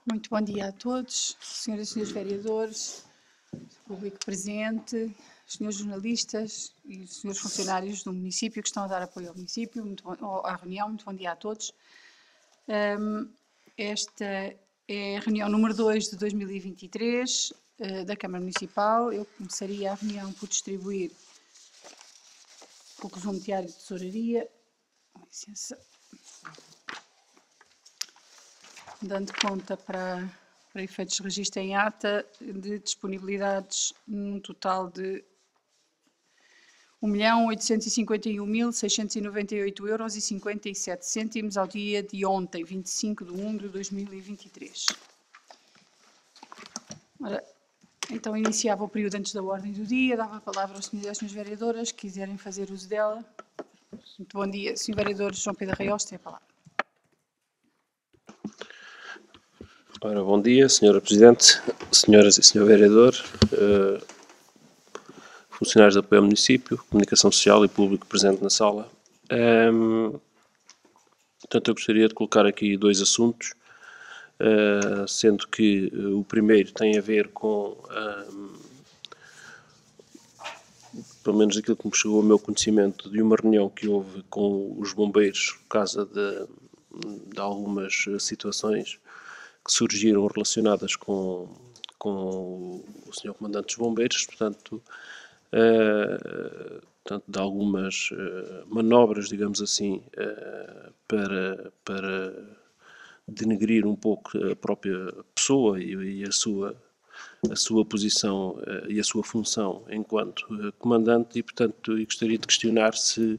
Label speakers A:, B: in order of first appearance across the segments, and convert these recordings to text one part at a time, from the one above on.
A: Muito bom dia a todos, senhoras e senhores vereadores, público presente, senhores jornalistas e senhores funcionários do município que estão a dar apoio ao município, à reunião. Muito bom dia a todos. Esta é a reunião número 2 de 2023 da Câmara Municipal. Eu começaria a reunião por distribuir o resumo diário de tesouraria. Com licença. Dando conta para efeitos de registro em ata de disponibilidades num total de 1.851.698,57 € ao dia de ontem, 25/1/2023. Ora, então iniciava o período antes da ordem do dia, dava a palavra aos senhores e às senhoras vereadoras que quiserem fazer uso dela. Muito bom dia, senhor vereador João Pedro Arraiós, tem a palavra.
B: Ora, bom dia, Senhora Presidente, senhoras e senhor vereador, funcionários de apoio ao município, comunicação social e público presente na sala. Portanto, eu gostaria de colocar aqui dois assuntos, sendo que o primeiro tem a ver com, pelo menos aquilo que me chegou ao meu conhecimento, de uma reunião que houve com os bombeiros por causa de algumas situações que surgiram relacionadas com o Sr. Comandante dos Bombeiros, portanto, de algumas manobras, digamos assim, para denegrir um pouco a própria pessoa e a sua posição e a sua função enquanto comandante, e portanto gostaria de questionar se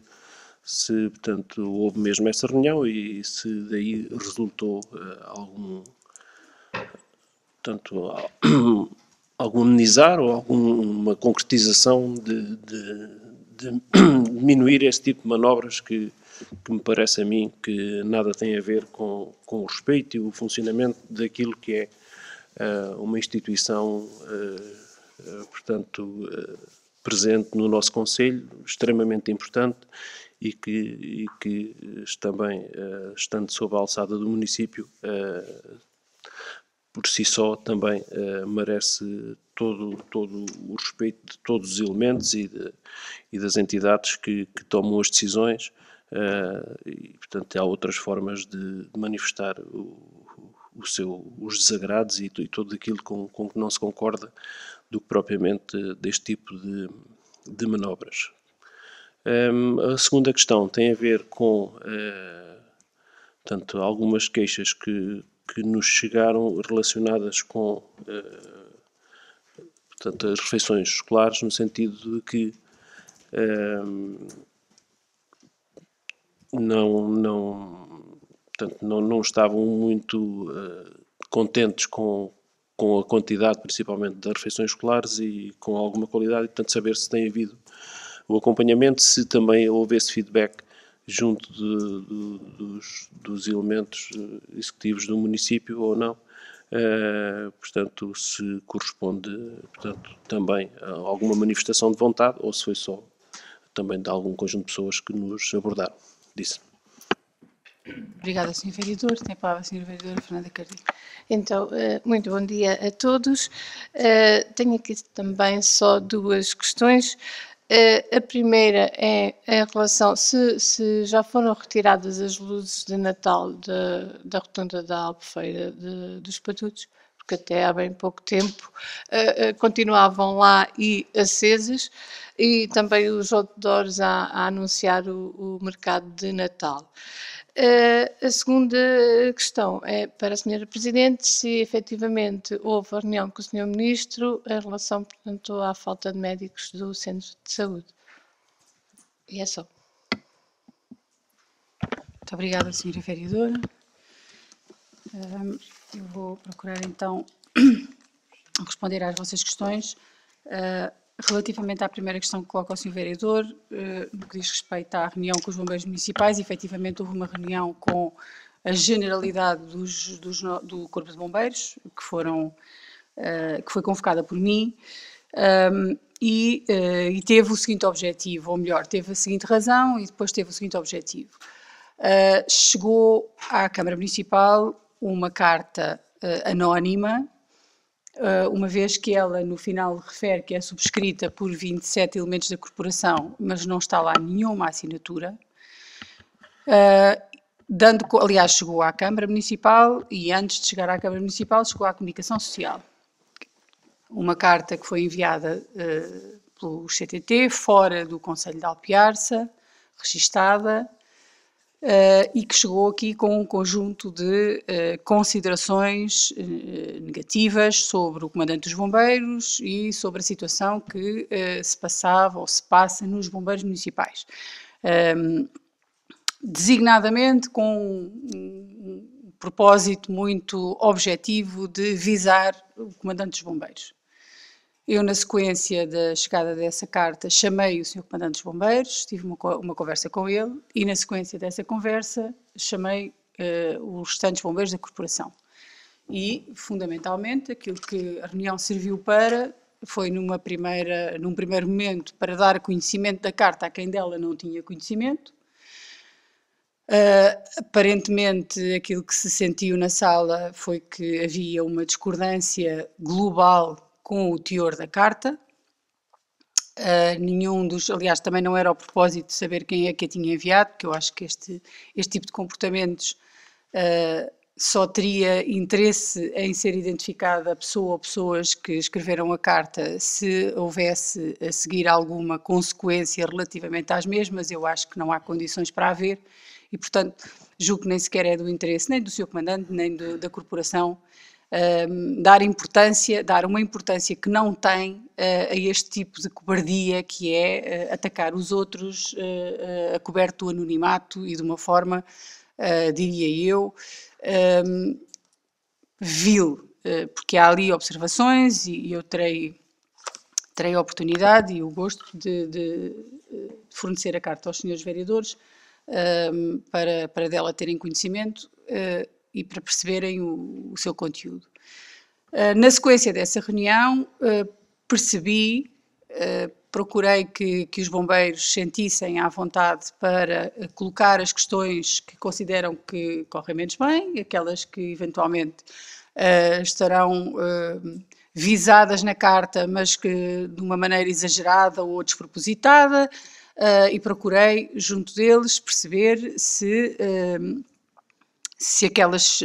B: portanto houve mesmo essa reunião e se daí resultou algum amenizar ou alguma concretização de diminuir esse tipo de manobras que me parece a mim que nada tem a ver com o respeito e o funcionamento daquilo que é uma instituição, portanto, presente no nosso Conselho, extremamente importante e que também, estando sob a alçada do município, por si só também merece todo o respeito de todos os elementos e das entidades que tomam as decisões, e portanto há outras formas de manifestar os desagrados e tudo aquilo com que não se concorda do que propriamente deste tipo de manobras. A segunda questão tem a ver com portanto, algumas queixas que nos chegaram relacionadas com portanto, as refeições escolares, no sentido de que não estavam muito contentes com a quantidade, principalmente, das refeições escolares e com alguma qualidade, e portanto saber se tem havido o acompanhamento, se também houve esse feedback junto dos elementos executivos do município ou não, portanto, se corresponde, portanto, também a alguma manifestação de vontade ou se foi só também de algum conjunto de pessoas que nos abordaram. Disse.
A: Obrigada, Sr. Vereador. Tem a palavra a Sra. Vereadora Fernanda Carrilho.
C: Então, muito bom dia a todos. Tenho aqui também só duas questões. A primeira é em relação se já foram retiradas as luzes de Natal da rotunda da Albufeira dos Patutos, porque até há bem pouco tempo continuavam lá e acesas, e também os outdoors a anunciar o mercado de Natal. A segunda questão é para a Sra. Presidente, se efetivamente houve a reunião com o Sr. Ministro em relação, portanto, à falta de médicos do Centro de Saúde. E é só.
A: Muito obrigada, Sra. Vereadora. Eu vou procurar então responder às vossas questões. Relativamente à primeira questão que coloca o Sr. Vereador, no que diz respeito à reunião com os bombeiros municipais, efetivamente houve uma reunião com a generalidade do Corpo de Bombeiros, que foi convocada por mim, e teve o seguinte objetivo, ou melhor, teve a seguinte razão e depois teve o seguinte objetivo. Chegou à Câmara Municipal uma carta anónima, uma vez que ela no final refere que é subscrita por 27 elementos da corporação, mas não está lá nenhuma assinatura, aliás, chegou à Câmara Municipal e antes de chegar à Câmara Municipal chegou à Comunicação Social. Uma carta que foi enviada pelo CTT, fora do Conselho de Alpiarça, registada, e que chegou aqui com um conjunto de considerações negativas sobre o Comandante dos Bombeiros e sobre a situação que se passava ou se passa nos bombeiros municipais. Designadamente com um propósito muito objetivo de visar o Comandante dos Bombeiros. Eu, na sequência da chegada dessa carta, chamei o Sr. Comandante dos Bombeiros, tive uma conversa com ele e, na sequência dessa conversa, chamei os restantes bombeiros da corporação. E, fundamentalmente, aquilo que a reunião serviu para foi, num primeiro momento, para dar conhecimento da carta a quem dela não tinha conhecimento. Aparentemente, aquilo que se sentiu na sala foi que havia uma discordância global com o teor da carta. Aliás, também não era o propósito de saber quem é que a tinha enviado, porque eu acho que este tipo de comportamentos só teria interesse em ser identificada a pessoa ou pessoas que escreveram a carta se houvesse a seguir alguma consequência relativamente às mesmas. Eu acho que não há condições para haver e, portanto, julgo que nem sequer é do interesse nem do Sr. Comandante, nem da corporação, dar uma importância que não tem a este tipo de cobardia que é atacar os outros a coberto do anonimato e de uma forma, diria eu, vil, porque há ali observações e eu terei a oportunidade e o gosto de fornecer a carta aos senhores vereadores para dela terem conhecimento e para perceberem o seu conteúdo. Na sequência dessa reunião, procurei que os bombeiros sentissem à vontade para colocar as questões que consideram que correm menos bem, aquelas que eventualmente estarão visadas na carta, mas que de uma maneira exagerada ou despropositada, e procurei, junto deles, perceber se aquelas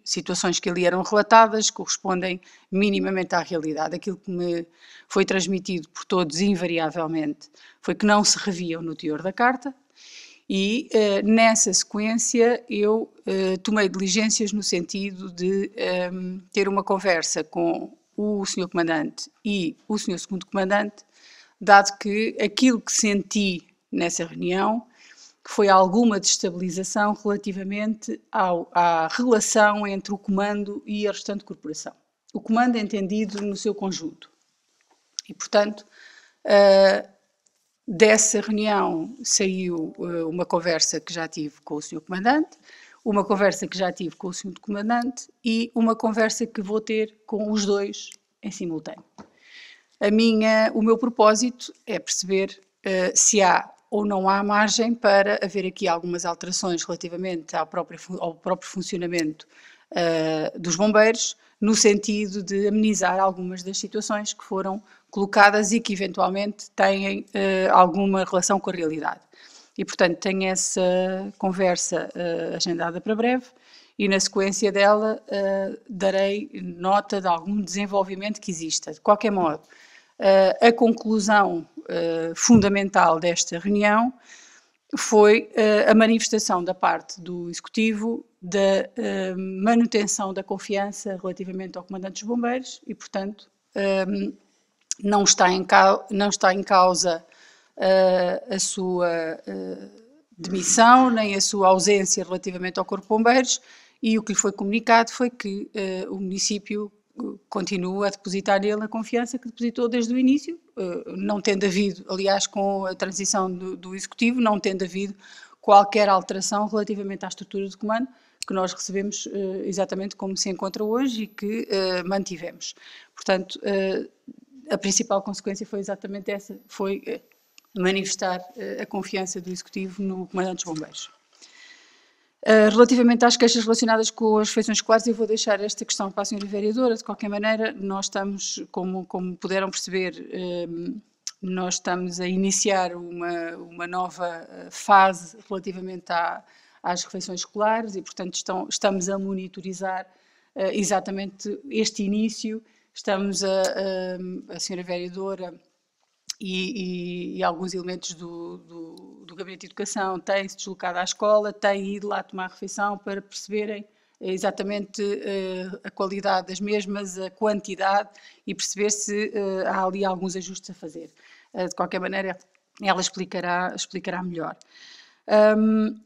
A: situações que ali eram relatadas correspondem minimamente à realidade. Aquilo que me foi transmitido por todos, invariavelmente, foi que não se reviam no teor da carta e, nessa sequência, eu tomei diligências no sentido de ter uma conversa com o Sr. Comandante e o Sr. Segundo Comandante, dado que aquilo que senti nessa reunião foi alguma destabilização relativamente à relação entre o comando e a restante corporação. O comando é entendido no seu conjunto. E, portanto, dessa reunião saiu uma conversa que já tive com o Sr. Comandante, uma conversa que já tive com o Sr. Comandante e uma conversa que vou ter com os dois em simultâneo. O meu propósito é perceber se há ou não há margem para haver aqui algumas alterações relativamente ao próprio funcionamento dos bombeiros, no sentido de amenizar algumas das situações que foram colocadas e que eventualmente têm alguma relação com a realidade. E, portanto, tenho essa conversa agendada para breve e, na sequência dela, darei nota de algum desenvolvimento que exista. De qualquer modo, a conclusão fundamental desta reunião foi a manifestação da parte do Executivo da manutenção da confiança relativamente ao Comandante dos Bombeiros e, portanto, não está em causa a sua demissão nem a sua ausência relativamente ao Corpo de Bombeiros, e o que lhe foi comunicado foi que o município continua a depositar nele a confiança que depositou desde o início, não tendo havido, aliás, com a transição do Executivo, não tendo havido qualquer alteração relativamente à estrutura de comando, que nós recebemos exatamente como se encontra hoje e que mantivemos. Portanto, a principal consequência foi exatamente essa, foi manifestar a confiança do Executivo no Comandante dos Bombeiros. Relativamente às queixas relacionadas com as refeições escolares, eu vou deixar esta questão para a senhora vereadora. De qualquer maneira, nós estamos, como puderam perceber, nós estamos a iniciar uma nova fase relativamente às refeições escolares e, portanto, estamos a monitorizar exatamente este início. Estamos a senhora vereadora e alguns elementos do Gabinete de Educação têm-se deslocado à escola, têm ido lá tomar refeição para perceberem exatamente a qualidade das mesmas, a quantidade e perceber se há ali alguns ajustes a fazer. De qualquer maneira, ela explicará melhor.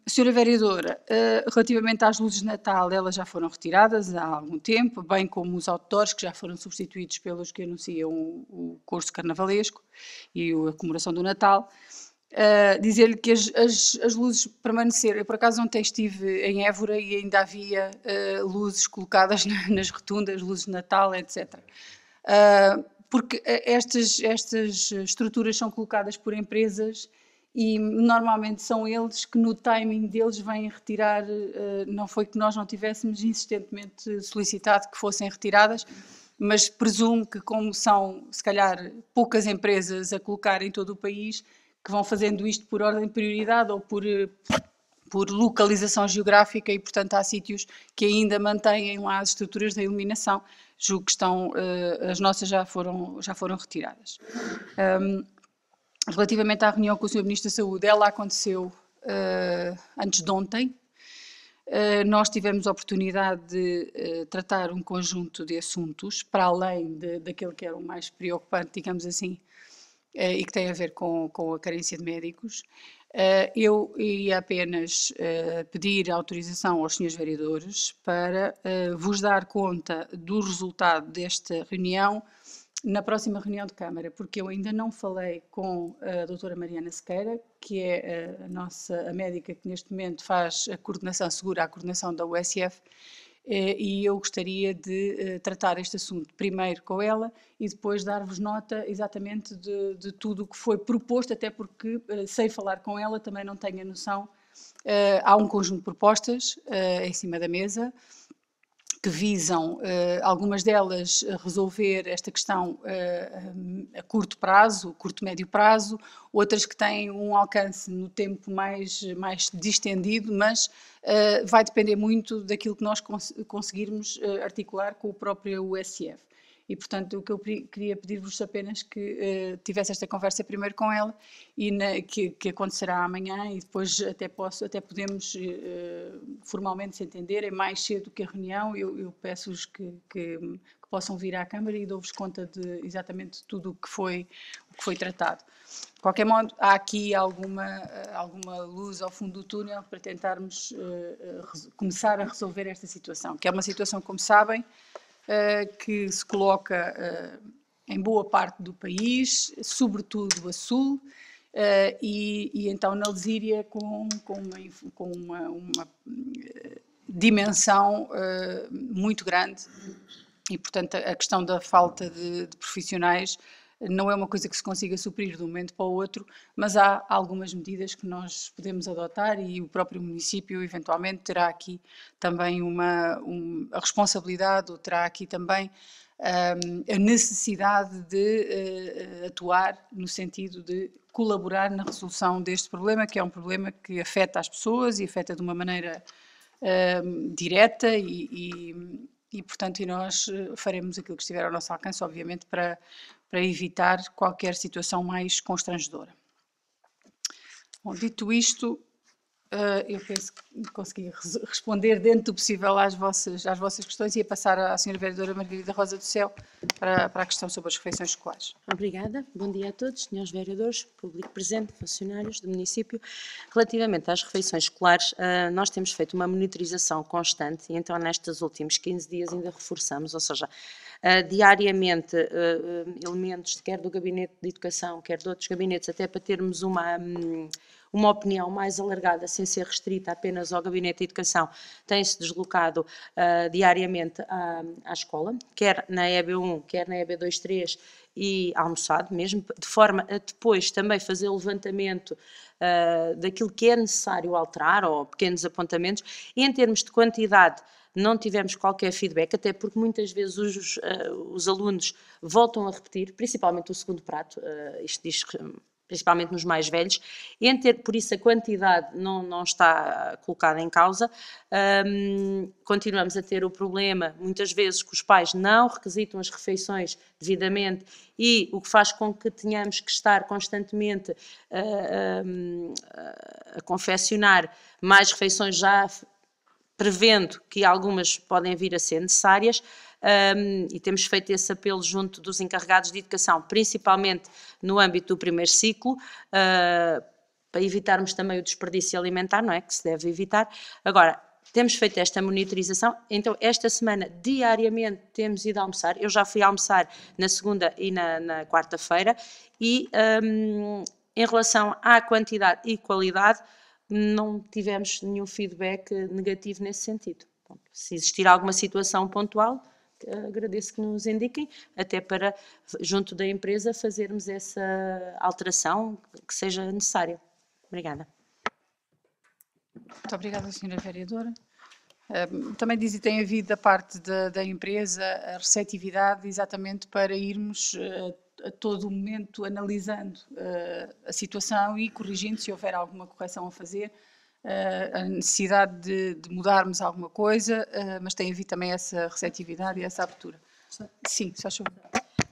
A: Senhora vereadora, relativamente às luzes de Natal, elas já foram retiradas há algum tempo, bem como os outdoors, que já foram substituídos pelos que anunciam o curso carnavalesco e a comemoração do Natal. Dizer-lhe que as luzes permaneceram. Eu, por acaso, ontem estive em Évora e ainda havia luzes colocadas nas rotundas, luzes de Natal, etc. Porque estas estruturas são colocadas por empresas e normalmente são eles que no timing deles vêm retirar, não foi que nós não tivéssemos insistentemente solicitado que fossem retiradas, mas presumo que como são, se calhar, poucas empresas a colocar em todo o país, que vão fazendo isto por ordem de prioridade ou por localização geográfica e, portanto, há sítios que ainda mantêm lá as estruturas da iluminação, julgo que as nossas já foram retiradas. Relativamente à reunião com o Sr. Ministro da Saúde, ela aconteceu antes de ontem. Nós tivemos a oportunidade de tratar um conjunto de assuntos, para além daquele que era o mais preocupante, digamos assim, e que tem a ver com a carência de médicos. Eu ia apenas pedir autorização aos senhores vereadores para vos dar conta do resultado desta reunião na próxima reunião de Câmara, porque eu ainda não falei com a doutora Mariana Sequeira, que é a médica que neste momento faz a coordenação, segura a coordenação da USF, e eu gostaria de tratar este assunto primeiro com ela e depois dar-vos nota exatamente de tudo o que foi proposto, até porque sei falar com ela, também não tenho a noção. Há um conjunto de propostas em cima da mesa, que visam, algumas delas, resolver esta questão a curto prazo, curto-médio prazo, outras que têm um alcance no tempo mais distendido, mas vai depender muito daquilo que nós conseguirmos articular com o próprio USF. E, portanto, o que eu queria pedir-vos apenas que tivesse esta conversa primeiro com ela e que acontecerá amanhã e depois até podemos formalmente se entenderem mais cedo que a reunião. Eu peço-vos que possam vir à Câmara e dou-vos conta de exatamente tudo o que foi tratado. De qualquer modo, há aqui alguma luz ao fundo do túnel para tentarmos começar a resolver esta situação, que é uma situação, como sabem, que se coloca em boa parte do país, sobretudo a sul, e então na Lesíria com uma dimensão muito grande e, portanto, a questão da falta de profissionais não é uma coisa que se consiga suprir de um momento para o outro, mas há algumas medidas que nós podemos adotar e o próprio município eventualmente terá aqui também a responsabilidade ou terá aqui também a necessidade de atuar no sentido de colaborar na resolução deste problema, que é um problema que afeta as pessoas e afeta de uma maneira direta e, portanto, nós faremos aquilo que estiver ao nosso alcance, obviamente, para evitar qualquer situação mais constrangedora. Bom, dito isto, eu penso que consegui responder dentro do possível às vossas questões e a passar à Sra. Vereadora Margarida Rosa do Céu para a questão sobre as refeições escolares.
D: Obrigada. Bom dia a todos, senhores vereadores, público presente, funcionários do município. Relativamente às refeições escolares, nós temos feito uma monitorização constante e então nestes últimos 15 dias ainda reforçamos, ou seja, diariamente elementos quer do Gabinete de Educação, quer de outros gabinetes, até para termos uma opinião mais alargada, sem ser restrita apenas ao Gabinete de Educação, tem-se deslocado diariamente à escola, quer na EB1, quer na EB2-3 e almoçado mesmo, de forma a depois também fazer o levantamento daquilo que é necessário alterar ou pequenos apontamentos. E em termos de quantidade, não tivemos qualquer feedback, até porque muitas vezes os alunos voltam a repetir, principalmente o segundo prato, isto diz principalmente nos mais velhos, e por isso a quantidade não está colocada em causa. Continuamos a ter o problema, muitas vezes, que os pais não requisitam as refeições devidamente e o que faz com que tenhamos que estar constantemente a confeccionar mais refeições já prevendo que algumas podem vir a ser necessárias, e temos feito esse apelo junto dos encarregados de educação, principalmente no âmbito do primeiro ciclo, para evitarmos também o desperdício alimentar, não é? Que se deve evitar. Agora, temos feito esta monitorização, então esta semana diariamente temos ido almoçar, eu já fui almoçar na segunda e na quarta-feira, e em relação à quantidade e qualidade, não tivemos nenhum feedback negativo nesse sentido. Bom, se existir alguma situação pontual, agradeço que nos indiquem, até para, junto da empresa, fazermos essa alteração que seja necessária. Obrigada.
A: Muito obrigada, Sra. Vereadora. Também diz, e tem havido da parte da empresa a receptividade exatamente para irmos a todo momento analisando a situação e corrigindo se houver alguma correção a fazer, a necessidade de mudarmos alguma coisa, mas tem havido também essa receptividade e essa abertura. Sim, só favor.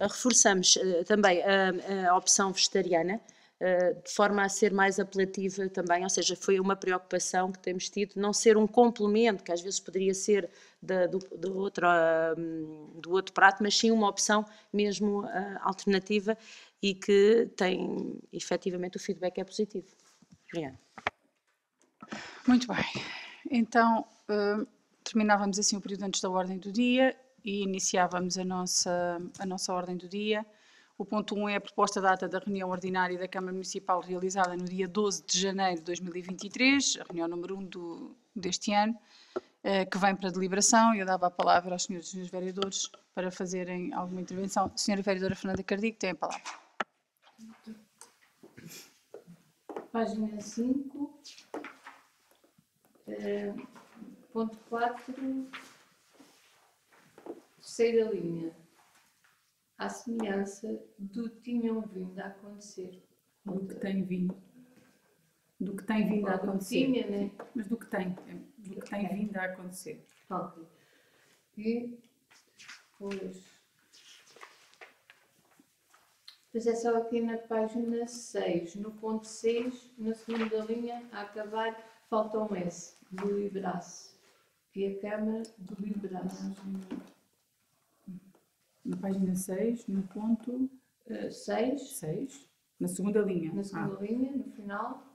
D: Reforçamos também a opção vegetariana, de forma a ser mais apelativa também, ou seja, foi uma preocupação que temos tido, não ser um complemento, que às vezes poderia ser do outro prato, mas sim uma opção mesmo alternativa e que tem, efetivamente, o feedback é positivo. Obrigada.
A: Muito bem. Então, terminávamos assim o período antes da ordem do dia e iniciávamos a nossa ordem do dia. O ponto 1 é a proposta data da reunião ordinária da Câmara Municipal realizada no dia 12 de janeiro de 2023, a reunião número 1 deste ano, que vem para deliberação. Eu dava a palavra aos senhores vereadores para fazerem alguma intervenção. Senhora Vereadora Fernanda Cardigo, tem a palavra.
C: Página 5, ponto 4, terceira linha. À semelhança do que tinham vindo a acontecer.
A: Do que tem vindo. Do que tem vindo a acontecer.
C: Tinha, né?
A: Mas do que tem vindo a acontecer.
C: Ok. E depois é só aqui na página 6, no ponto 6, na segunda linha, a acabar, falta um S, deliberasse. Que a Câmara deliberasse.
A: Na página 6, no ponto 6, na segunda linha.
C: Na segunda linha, no final.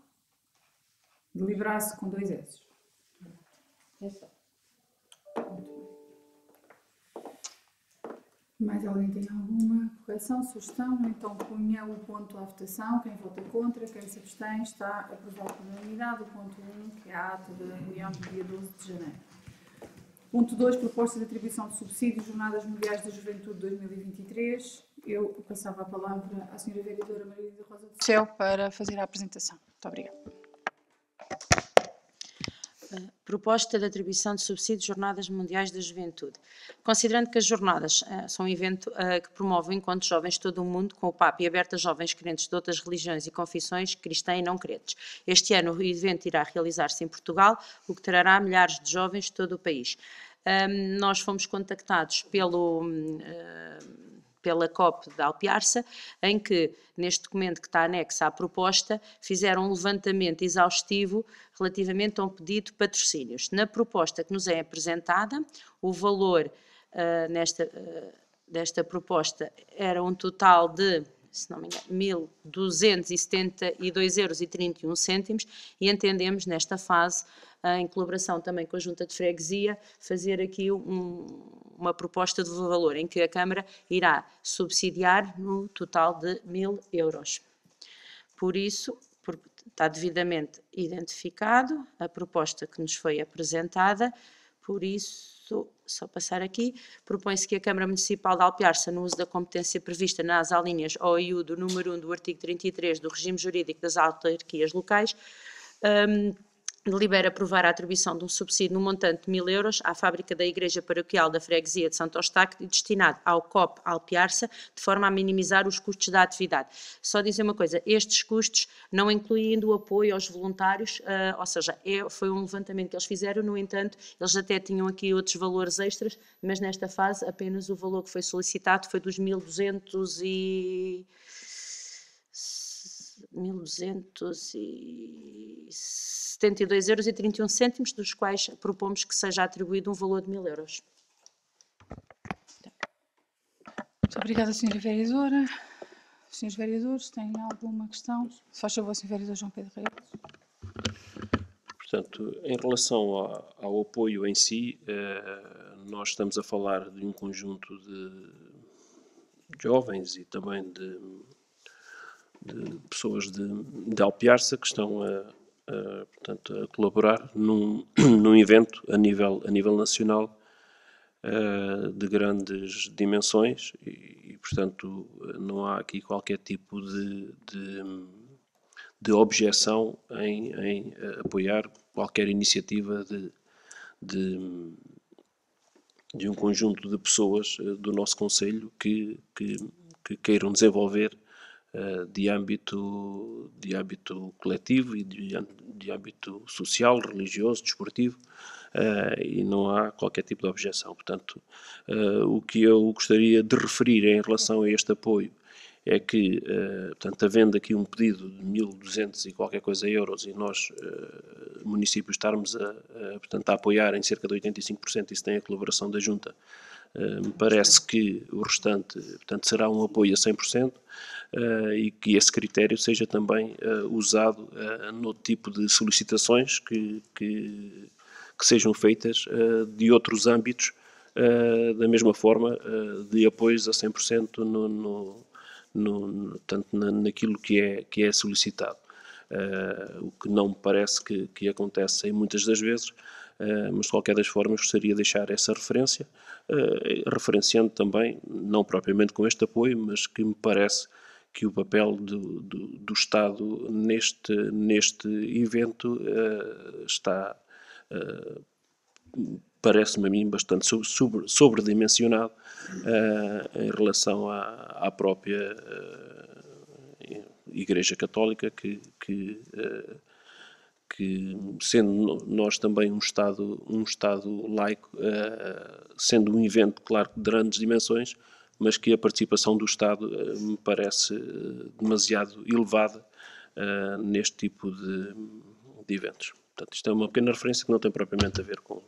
A: Deliberasse com 2 S.
C: É só.
A: Mais alguém tem alguma correção, sugestão? Então punha o ponto à votação. Quem vota contra, quem se abstém, está aprovado por unanimidade. O ponto 1, que é a ata da reunião do dia 12 de janeiro. Ponto 2, proposta de atribuição de subsídios Jornadas Mundiais da Juventude 2023. Eu passava a palavra à Sra. Vereadora Maria da Rosa do Céu para fazer a apresentação. Muito obrigada.
D: Proposta de atribuição de subsídios Jornadas Mundiais da Juventude. Considerando que as jornadas são um evento que promove o encontro de jovens de todo o mundo com o PAP e aberto a jovens crentes de outras religiões e confissões, cristã e não crentes. Este ano o evento irá realizar-se em Portugal, o que trará milhares de jovens de todo o país. Nós fomos contactados pela COP de Alpiarça, em que, neste documento que está anexo à proposta, fizeram um levantamento exaustivo relativamente a um pedido de patrocínios. Na proposta que nos é apresentada, o valor desta proposta era um total de, se não me engano, 1.272,31 € e entendemos, nesta fase, em colaboração também com a Junta de Freguesia, fazer aqui uma proposta de valor em que a Câmara irá subsidiar no total de 1.000 €. Por isso, está devidamente identificado a proposta que nos foi apresentada, por isso só passar aqui, propõe-se que a Câmara Municipal de Alpiarça, no uso da competência prevista nas alíneas OIU do número 1 do artigo 33 do regime jurídico das autarquias locais, delibera aprovar a atribuição de um subsídio no montante de 1.000 euros à fábrica da Igreja Paroquial da Freguesia de Santo Eustáquio e destinado ao COP Alpiarça, de forma a minimizar os custos da atividade. Só dizer uma coisa, estes custos não incluem o apoio aos voluntários, ou seja, foi um levantamento que eles fizeram, no entanto, eles até tinham aqui outros valores extras, mas nesta fase apenas o valor que foi solicitado foi dos 1.272,31 €, dos quais propomos que seja atribuído um valor de 1.000 euros.
A: Muito obrigada, Sra. Vereadora. Senhores vereadores, têm alguma questão? Se faz favor, Sr. Vereador João Pedro Reis.
B: Portanto, em relação ao apoio em si, nós estamos a falar de um conjunto de jovens e também de pessoas de Alpiarça que estão portanto, a colaborar num evento a nível nacional de grandes dimensões e, portanto, não há aqui qualquer tipo de objeção em apoiar qualquer iniciativa de um conjunto de pessoas do nosso concelho que queiram desenvolver de âmbito coletivo e de âmbito social, religioso, desportivo, e não há qualquer tipo de objeção. Portanto, o que eu gostaria de referir em relação a este apoio é que, portanto, havendo aqui um pedido de 1.200 e qualquer coisa euros e nós, municípios, estarmos portanto, a apoiar em cerca de 85%, isso tem a colaboração da Junta, me parece que o restante, portanto, será um apoio a 100%, e que esse critério seja também usado no tipo de solicitações que sejam feitas de outros âmbitos, da mesma forma, de apoios a 100% tanto naquilo que é solicitado. O que não me parece que acontece em muitas das vezes, mas de qualquer das formas gostaria de deixar essa referência, referenciando também, não propriamente com este apoio, mas que me parece que o papel do Estado neste evento está, parece-me a mim, bastante sobredimensionado em relação à própria Igreja Católica, que sendo nós também um Estado laico, sendo um evento, claro, de grandes dimensões, mas que a participação do Estado me parece demasiado elevada neste tipo de eventos. Portanto, isto é uma pequena referência que não tem propriamente a ver com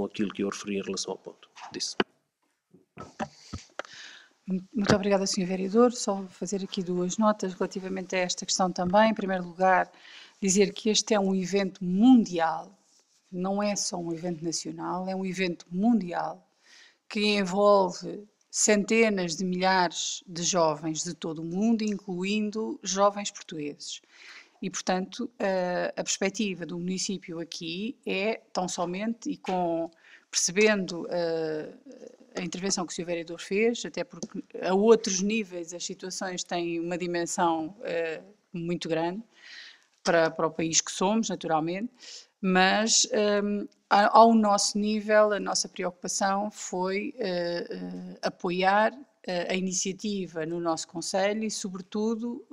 B: aquilo que eu referi em relação ao ponto disso.
A: Muito obrigada, Sr. Vereador. Só fazer aqui duas notas relativamente a esta questão também. Em primeiro lugar, dizer que este é um evento mundial, não é só um evento nacional, é um evento mundial que envolve centenas de milhares de jovens de todo o mundo, incluindo jovens portugueses. E, portanto, a perspectiva do município aqui é tão somente, e percebendo a intervenção que o Sr. Vereador fez, até porque a outros níveis as situações têm uma dimensão muito grande para o país que somos, naturalmente, mas ao nosso nível, a nossa preocupação foi apoiar a iniciativa no nosso concelho e, sobretudo,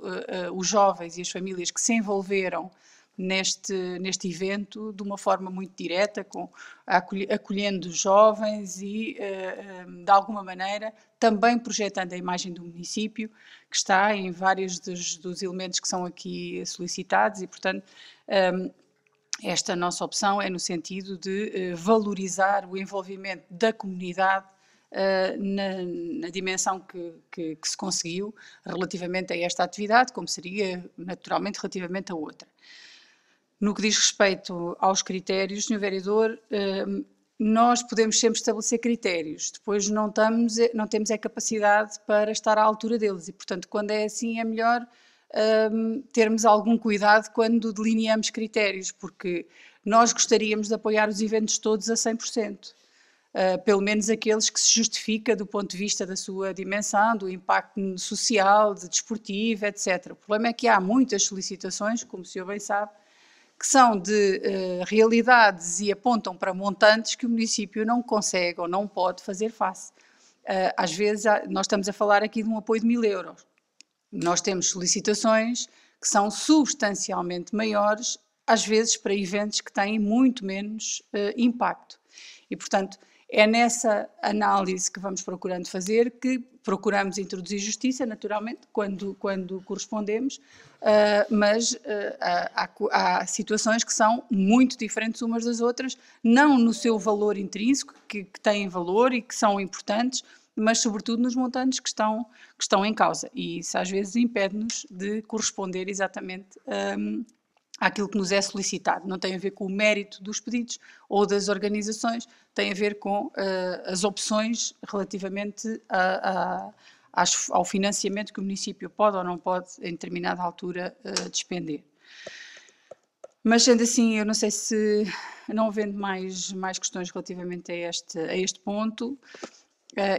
A: os jovens e as famílias que se envolveram neste evento de uma forma muito direta, acolhendo os jovens e, de alguma maneira, também projetando a imagem do município, que está em vários dos elementos que são aqui solicitados e, portanto, esta nossa opção é no sentido de valorizar o envolvimento da comunidade na dimensão que se conseguiu relativamente a esta atividade, como seria naturalmente relativamente a outra. No que diz respeito aos critérios, Sr. Vereador, nós podemos sempre estabelecer critérios, depois não temos a capacidade para estar à altura deles e, portanto, quando é assim é melhor termos algum cuidado quando delineamos critérios, porque nós gostaríamos de apoiar os eventos todos a 100%. pelo menos aqueles que se justifica do ponto de vista da sua dimensão, do impacto social, de desportivo, etc. O problema é que há muitas solicitações, como o senhor bem sabe, que são de realidades e apontam para montantes que o município não consegue ou não pode fazer face. Às vezes, nós estamos a falar aqui de um apoio de 1.000 euros. Nós temos solicitações que são substancialmente maiores, às vezes para eventos que têm muito menos impacto. E, portanto, é nessa análise que vamos procurando fazer que procuramos introduzir justiça, naturalmente, quando correspondemos, mas há situações que são muito diferentes umas das outras, não no seu valor intrínseco, que têm valor e que são importantes, mas sobretudo nos montantes que estão em causa. E isso às vezes impede-nos de corresponder exatamente àquilo que nos é solicitado. Não tem a ver com o mérito dos pedidos ou das organizações, tem a ver com as opções relativamente ao financiamento que o município pode ou não pode, em determinada altura, despender. Mas, sendo assim, eu não sei se, não havendo mais questões relativamente a este ponto,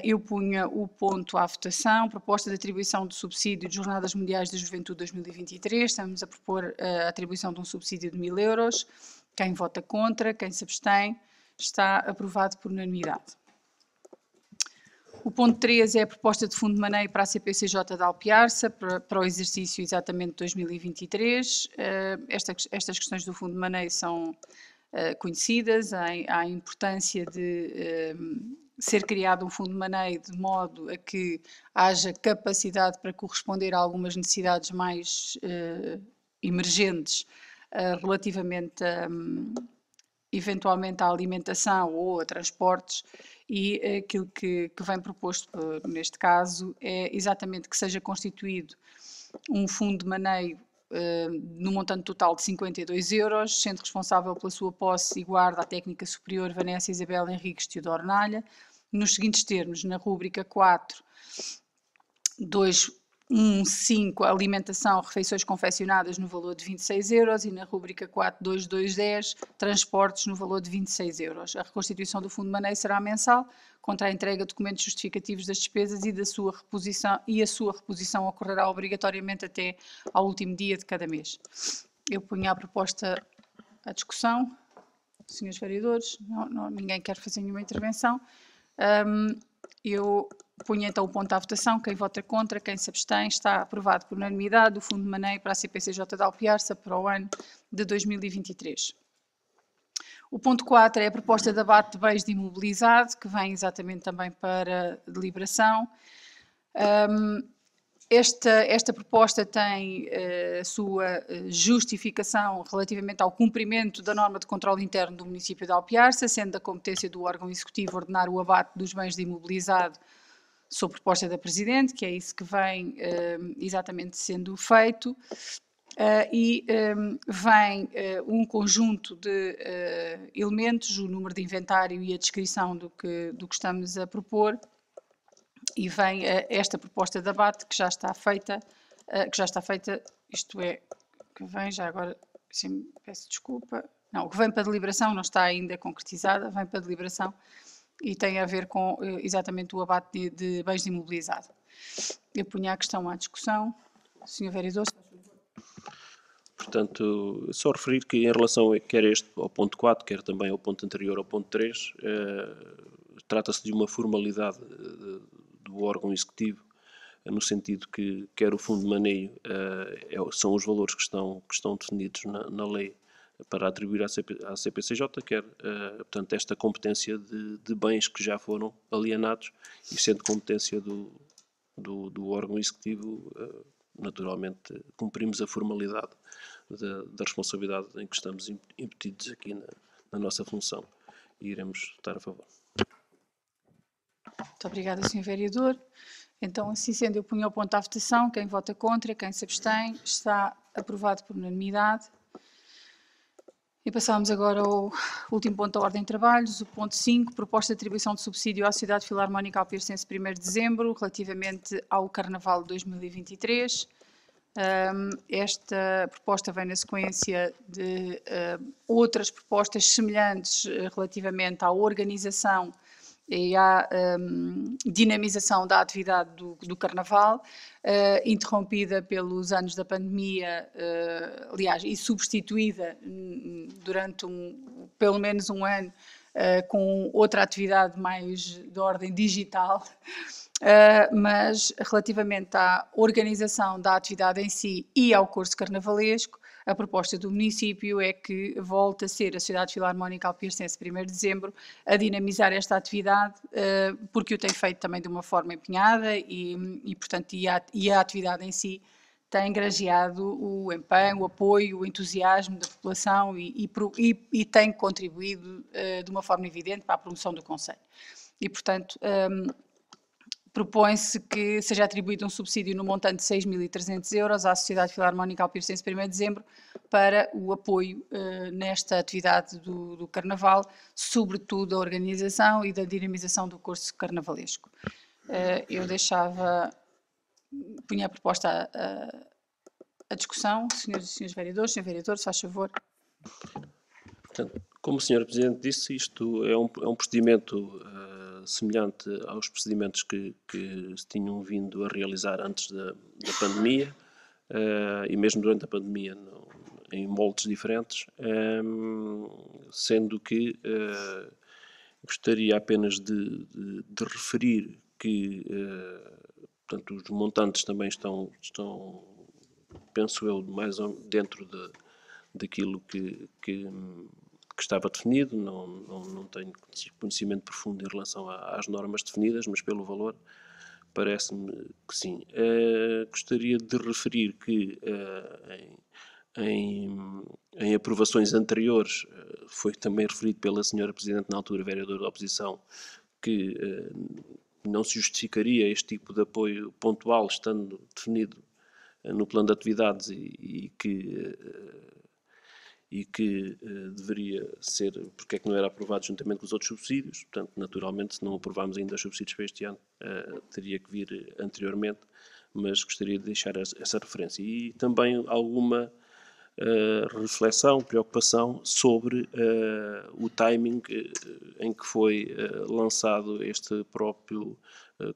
A: eu punha o ponto à votação, proposta de atribuição do subsídio de Jornadas Mundiais da Juventude 2023. Estamos a propor a atribuição de um subsídio de 1.000 euros. Quem vota contra, quem se abstém, está aprovado por unanimidade. O ponto 3 é a proposta de fundo de maneio para a CPCJ de Alpiarça, para o exercício exatamente de 2023. Estas questões do fundo de maneio são conhecidas, há a importância de ser criado um fundo de maneio de modo a que haja capacidade para corresponder a algumas necessidades mais emergentes relativamente eventualmente à alimentação ou a transportes, e aquilo que vem proposto neste caso é exatamente que seja constituído um fundo de maneio no montante total de 52 euros, sendo responsável pela sua posse e guarda a técnica superior Vanessa Isabel Henriques Teodoro Nalha, nos seguintes termos: na rúbrica 4.215, alimentação, refeições confeccionadas, no valor de 26 euros, e na rúbrica 4.2210, transportes, no valor de 26 euros. A reconstituição do fundo de maneio será mensal, contra a entrega de documentos justificativos das despesas e a sua reposição ocorrerá obrigatoriamente até ao último dia de cada mês. Eu ponho a proposta à discussão. Senhores vereadores, ninguém quer fazer nenhuma intervenção. Eu ponho então o ponto à votação. Quem vota contra, quem se abstém, está aprovado por unanimidade o fundo de maneio para a CPCJ de Alpiarça para o ano de 2023. O ponto 4 é a proposta de abate de bens de imobilizado, que vem exatamente também para deliberação. Esta proposta tem a sua justificação relativamente ao cumprimento da norma de controle interno do município de Alpiarça, sendo da competência do órgão executivo ordenar o abate dos bens de imobilizado sob proposta da Presidente, que é isso que vem exatamente sendo feito, e vem um conjunto de elementos, o número de inventário e a descrição do que estamos a propor, e vem esta proposta de abate que já está feita, isto é, que vem já agora, sim, peço desculpa, não, o que vem para deliberação não está ainda concretizada, vem para deliberação e tem a ver com exatamente o abate de bens de imobilizado. Eu ponho a questão à discussão. Senhor vereador.
B: Portanto, só referir que em relação quer ao ponto 4, quer também ao ponto anterior ao ponto 3, trata-se de uma formalidade do órgão executivo, no sentido que quer o fundo de maneio são os valores que estão definidos na lei para atribuir à CPCJ, quer, portanto, esta competência de bens que já foram alienados, e sendo competência do órgão executivo, naturalmente cumprimos a formalidade da responsabilidade em que estamos impedidos aqui na nossa função, e iremos votar a favor.
A: Muito obrigada, Sr. Vereador. Então, assim sendo, eu ponho ao ponto à votação. Quem vota contra, quem se abstém, está aprovado por unanimidade. E passamos agora ao último ponto da ordem de trabalhos, o ponto 5, proposta de atribuição de subsídio à Sociedade Filarmónica Alpiarcense 1º de dezembro, relativamente ao Carnaval de 2023. Esta proposta vem na sequência de outras propostas semelhantes relativamente à organização e à dinamização da atividade do Carnaval, interrompida pelos anos da pandemia, aliás, e substituída durante pelo menos um ano com outra atividade mais de ordem digital. Mas relativamente à organização da atividade em si e ao curso carnavalesco, a proposta do município é que volte a ser a Sociedade Filarmónica Alpiarcense 1º de Dezembro a dinamizar esta atividade, porque o tem feito também de uma forma empenhada e portanto, a atividade em si tem granjeado o empenho, o apoio, o entusiasmo da população e tem contribuído de uma forma evidente para a promoção do concelho. E, portanto, propõe-se que seja atribuído um subsídio no montante de 6.300 euros à Sociedade Filarmónica Alpiarcense 1º de Dezembro para o apoio nesta atividade do Carnaval, sobretudo a organização e da dinamização do curso carnavalesco. Eu punha a proposta à discussão, senhores e senhores vereadores. Senhor vereador, se faz favor.
B: Portanto, como a senhora Presidente disse, isto é um procedimento semelhante aos procedimentos que se tinham vindo a realizar antes da pandemia e mesmo durante a pandemia em moldes diferentes, sendo que gostaria apenas de referir que portanto, os montantes também estão, penso eu, mais dentro daquilo que estava definido. Não tenho conhecimento profundo em relação às normas definidas, mas pelo valor parece-me que sim. Gostaria de referir que em aprovações anteriores, foi também referido pela senhora Presidente na altura, vereadora da oposição, que não se justificaria este tipo de apoio pontual, estando definido no plano de atividades e que deveria ser, porque é que não era aprovado juntamente com os outros subsídios. Portanto, naturalmente, se não aprovarmos ainda os subsídios para este ano, teria que vir anteriormente, mas gostaria de deixar essa referência. E também alguma reflexão, preocupação sobre o timing em que foi lançado este próprio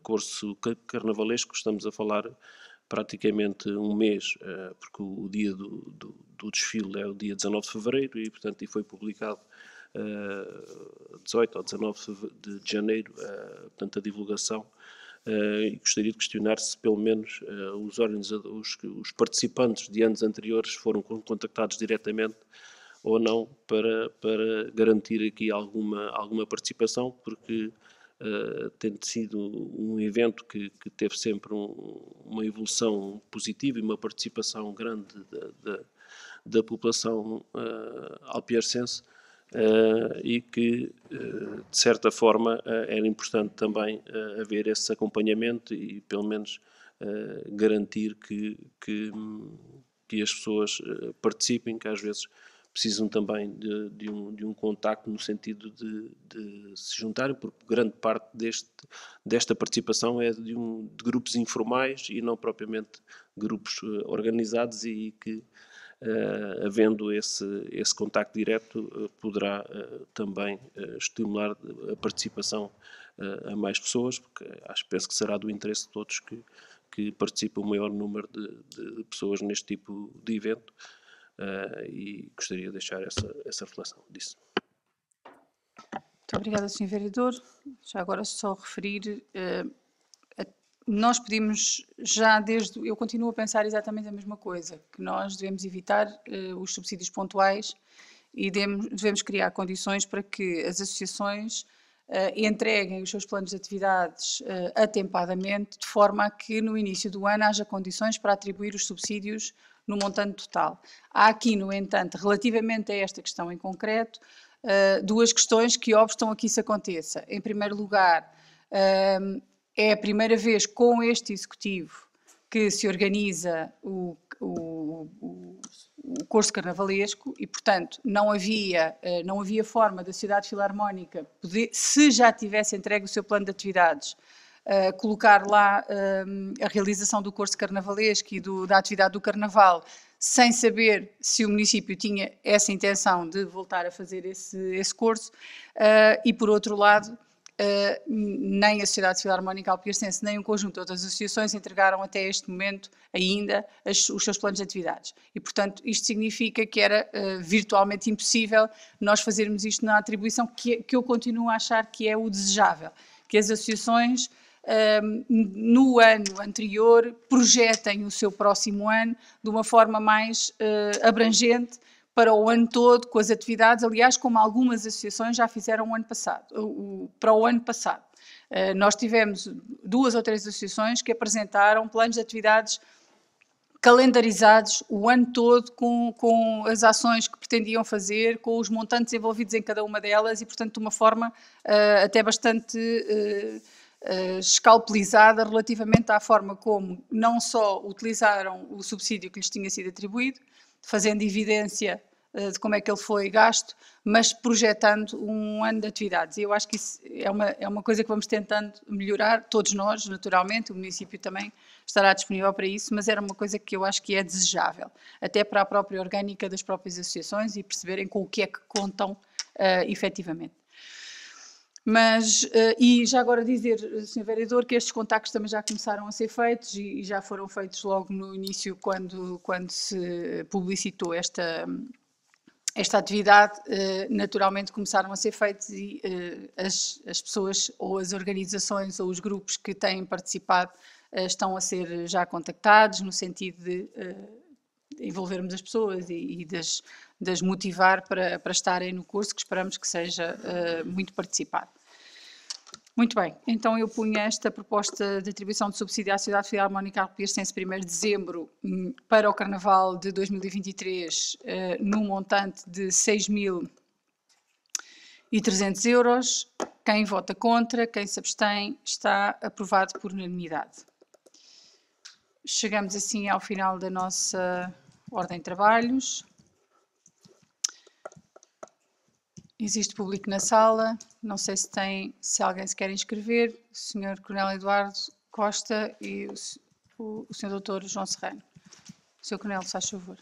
B: curso carnavalesco. Estamos a falar praticamente um mês, porque o dia do desfile é o dia 19 de fevereiro e, portanto, foi publicado 18 ou 19 de janeiro, portanto, a divulgação. E gostaria de questionar se pelo menos os participantes de anos anteriores foram contactados diretamente ou não para garantir aqui alguma participação, porque tendo sido um evento que teve sempre uma evolução positiva e uma participação grande da população alpiarcense, e que, de certa forma, era importante também haver esse acompanhamento e, pelo menos, garantir que as pessoas participem, que às vezes precisam também de um contacto no sentido de se juntarem, porque grande parte desta participação é de grupos informais e não propriamente grupos organizados, e que havendo esse contacto direto, poderá também estimular a participação a mais pessoas, porque penso que será do interesse de todos que participe o maior número de pessoas neste tipo de evento, e gostaria de deixar essa reflexão disso.
A: Muito obrigada, Sr. Vereador. Já agora só referir... nós pedimos já eu continuo a pensar exatamente a mesma coisa, que nós devemos evitar os subsídios pontuais e devemos criar condições para que as associações entreguem os seus planos de atividades atempadamente, de forma a que no início do ano haja condições para atribuir os subsídios no montante total. Há aqui, no entanto, relativamente a esta questão em concreto, duas questões que obstam a que isso aconteça. Em primeiro lugar, é a primeira vez com este Executivo que se organiza o curso carnavalesco e, portanto, não havia forma da Sociedade Filarmónica poder, se já tivesse entregue o seu plano de atividades, colocar lá a realização do curso carnavalesco e da atividade do Carnaval, sem saber se o município tinha essa intenção de voltar a fazer esse curso, e, por outro lado, nem a Sociedade Filarmónica Alpiarcense, nem um conjunto de outras associações entregaram até este momento ainda os seus planos de atividades. E, portanto, isto significa que era virtualmente impossível nós fazermos isto na atribuição, que eu continuo a achar que é o desejável, que as associações no ano anterior projetem o seu próximo ano de uma forma mais abrangente para o ano todo, com as atividades, aliás, como algumas associações já fizeram para o ano passado. Nós tivemos 2 ou 3 associações que apresentaram planos de atividades calendarizados o ano todo com as ações que pretendiam fazer, com os montantes envolvidos em cada uma delas e, portanto, de uma forma até bastante escalpelizada relativamente à forma como não só utilizaram o subsídio que lhes tinha sido atribuído, fazendo evidência de como é que ele foi gasto, mas projetando um ano de atividades. E eu acho que isso é uma coisa que vamos tentando melhorar, todos nós, naturalmente, o município também estará disponível para isso, mas era uma coisa que eu acho que é desejável, até para a própria orgânica das próprias associações e perceberem com o que é que contam efetivamente. Mas, e já agora dizer, Sr. Vereador, que estes contactos também já começaram a ser feitos e já foram feitos logo no início, quando se publicitou esta atividade, naturalmente começaram a ser feitos e as pessoas ou as organizações ou os grupos que têm participado estão a ser já contactados no sentido de envolvermos as pessoas e das motivar para estarem no curso, que esperamos que seja muito participado. Muito bem, então eu punha esta proposta de atribuição de subsídio à Sociedade Filarmónica Alpiarcense 1º de dezembro para o Carnaval de 2023 num montante de 6.300 euros. Quem vota contra, quem se abstém, está aprovado por unanimidade. Chegamos assim ao final da nossa ordem de trabalhos. Existe público na sala, não sei se alguém se quer inscrever, o Sr. Coronel Eduardo Costa e o Sr. Dr. João Serrano. Sr. Coronel, se faz favor.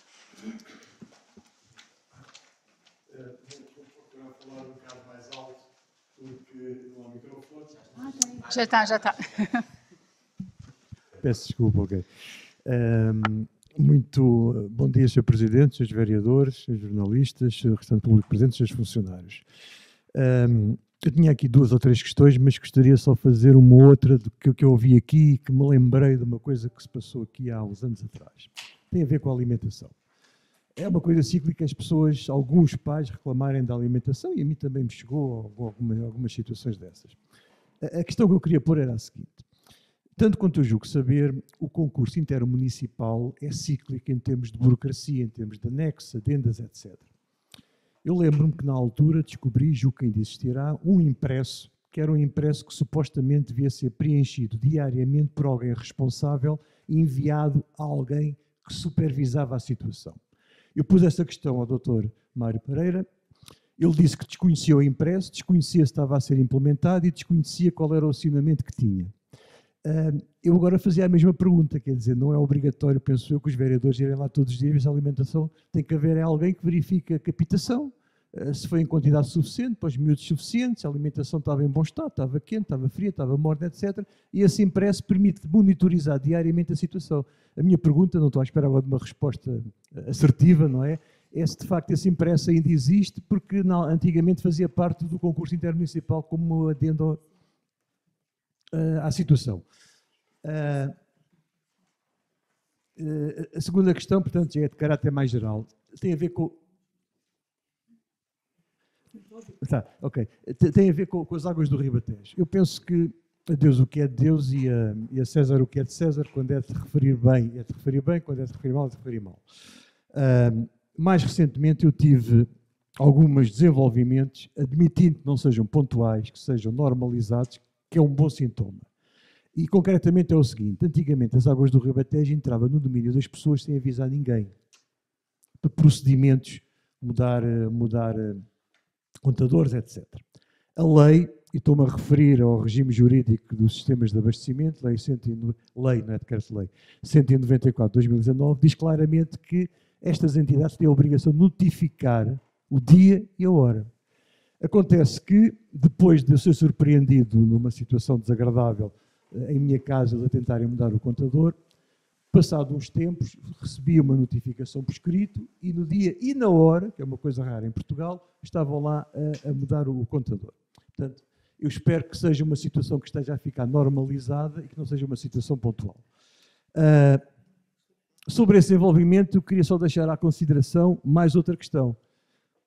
E: Vou falar um bocado mais alto, porque não há microfone.
A: Já está.
E: Peço desculpa, ok. Muito bom dia, Sr. Presidente, Srs. Vereadores, Srs. Jornalistas, Sr. restante público presente, Srs. Funcionários. Eu tinha aqui 2 ou 3 questões, mas gostaria só de fazer uma outra do que eu ouvi aqui e que me lembrei de uma coisa que se passou aqui há uns anos atrás. Tem a ver com a alimentação. É uma coisa cíclica as pessoas, alguns pais, reclamarem da alimentação e a mim também me chegou algumas situações dessas. A questão que eu queria pôr era a seguinte. Tanto quanto eu julgo saber, o concurso intermunicipal é cíclico em termos de burocracia, em termos de anexos, adendas, etc. Eu lembro-me que na altura descobri, julgo que ainda existirá, um impresso, que era um impresso que supostamente devia ser preenchido diariamente por alguém responsável e enviado a alguém que supervisava a situação. Eu pus essa questão ao Dr. Mário Pereira, ele disse que desconhecia o impresso, desconhecia se estava a ser implementado e desconhecia qual era o acionamento que tinha. Eu agora fazia a mesma pergunta, quer dizer, não é obrigatório, penso eu, que os vereadores irem lá todos os dias, a alimentação tem que haver alguém que verifique a captação, se foi em quantidade suficiente, para os miúdos suficientes, a alimentação estava em bom estado, estava quente, estava fria, estava morna, etc. E esse impresso permite monitorizar diariamente a situação. A minha pergunta, não estou à espera agora de uma resposta assertiva, não é? É se de facto esse impresso ainda existe, porque antigamente fazia parte do concurso intermunicipal como adendo à situação. A segunda questão, portanto, é de caráter mais geral. Tem a ver com... ok. Tem a ver com as águas do Ribatejo. Eu penso que a Deus o que é de Deus e a César o que é de César, quando é de referir bem, é de referir bem, quando é de referir mal, é de referir mal. Mais recentemente eu tive alguns desenvolvimentos, admitindo que não sejam pontuais, que sejam normalizados, que é um bom sintoma. E, concretamente, é o seguinte. Antigamente, as águas do Ribatejo entravam no domínio das pessoas sem avisar ninguém. Por procedimentos, mudar contadores, etc. A lei, e estou-me a referir ao regime jurídico dos sistemas de abastecimento, lei, não é decreto-lei, 194 de 2019, diz claramente que estas entidades têm a obrigação de notificar o dia e a hora. Acontece que, depois de eu ser surpreendido numa situação desagradável em minha casa de tentarem mudar o contador, passado uns tempos, recebi uma notificação por escrito e no dia e na hora, que é uma coisa rara em Portugal, estavam lá a mudar o contador. Portanto, eu espero que seja uma situação que esteja a ficar normalizada e que não seja uma situação pontual. Sobre esse envolvimento, eu queria só deixar à consideração mais outra questão.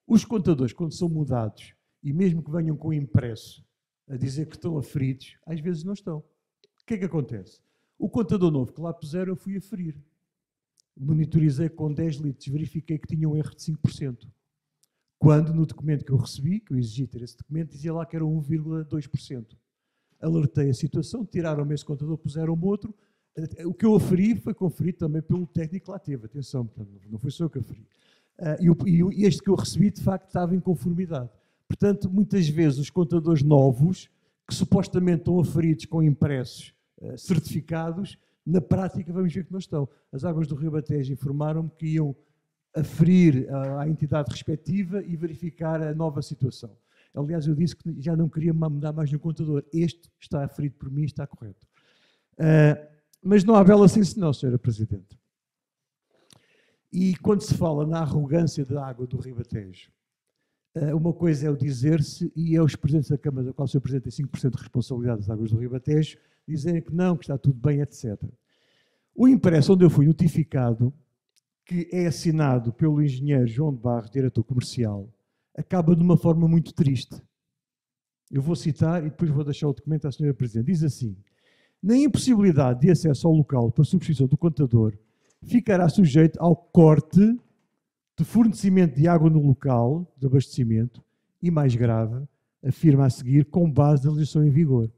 E: Os contadores, quando são mudados, e mesmo que venham com impresso a dizer que estão aferidos, às vezes não estão. O que é que acontece? O contador novo que lá puseram, eu fui aferir. Monitorizei com 10 litros, verifiquei que tinha um erro de 5%. Quando no documento que eu recebi, que eu exigi ter esse documento, dizia lá que era 1,2%. Alertei a situação, tiraram-me esse contador, puseram-me outro. O que eu aferi foi conferido também pelo técnico que lá teve. Atenção, não foi só eu que aferi. E este que eu recebi, de facto, estava em conformidade. Portanto, muitas vezes os contadores novos, que supostamente estão aferidos com impressos certificados, na prática vamos ver que não estão. As Águas do Ribatejo informaram-me que iam aferir à entidade respectiva e verificar a nova situação. Aliás, eu disse que já não queria mudar mais no contador. Este está aferido por mim, está correto. Mas não há bela sem senão, Sra. Presidente. E quando se fala na arrogância da água do Ribatejo, uma coisa é o dizer-se, e é os presidentes da Câmara, da qual o Sr. Presidente tem 5% de responsabilidade das águas do Ribatejo, dizerem que não, que está tudo bem, etc. O impresso onde eu fui notificado, que é assinado pelo engenheiro João de Barros, diretor comercial, acaba de uma forma muito triste. Eu vou citar e depois vou deixar o documento à Sra. Presidente. Diz assim: na impossibilidade de acesso ao local para substituição do contador, ficará sujeito ao corte de fornecimento de água no local de abastecimento e, mais grave, afirma a seguir, com base na legislação em vigor.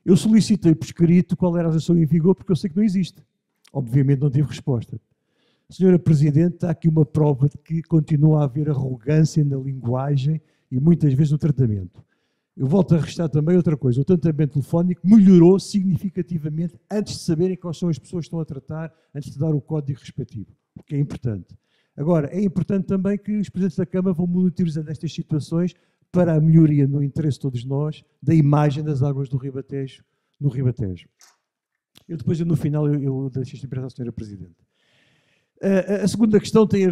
E: Eu solicitei por escrito qual era a legislação em vigor porque eu sei que não existe. Obviamente não tive resposta. Senhora Presidente, está aqui uma prova de que continua a haver arrogância na linguagem e muitas vezes no tratamento. Eu volto a restar também outra coisa. O tratamento telefónico melhorou significativamente antes de saberem quais são as pessoas que estão a tratar, antes de dar o código respectivo, o que é importante. Agora, é importante também que os Presidentes da Câmara vão monitorizando estas situações para a melhoria, no interesse de todos nós, da imagem das águas do Ribatejo, no Ribatejo. Depois, no final, eu deixo isto para a Sra. Presidente. A segunda questão tem a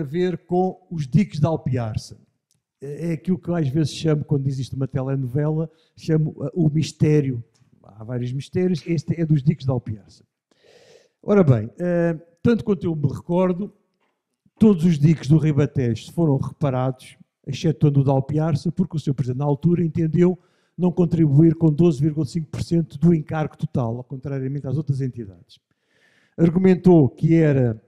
E: ver com os diques de Alpiarça. É aquilo que eu às vezes chamo, quando existe uma telenovela, chamo o mistério. Há vários mistérios, este é dos diques de Alpiarça. Ora bem, tanto quanto eu me recordo, todos os diques do Ribatejo foram reparados, excetuando o de Alpiarça, porque o Sr. Presidente, na altura, entendeu não contribuir com 12,5% do encargo total, ao contrariamente às outras entidades. Argumentou que era,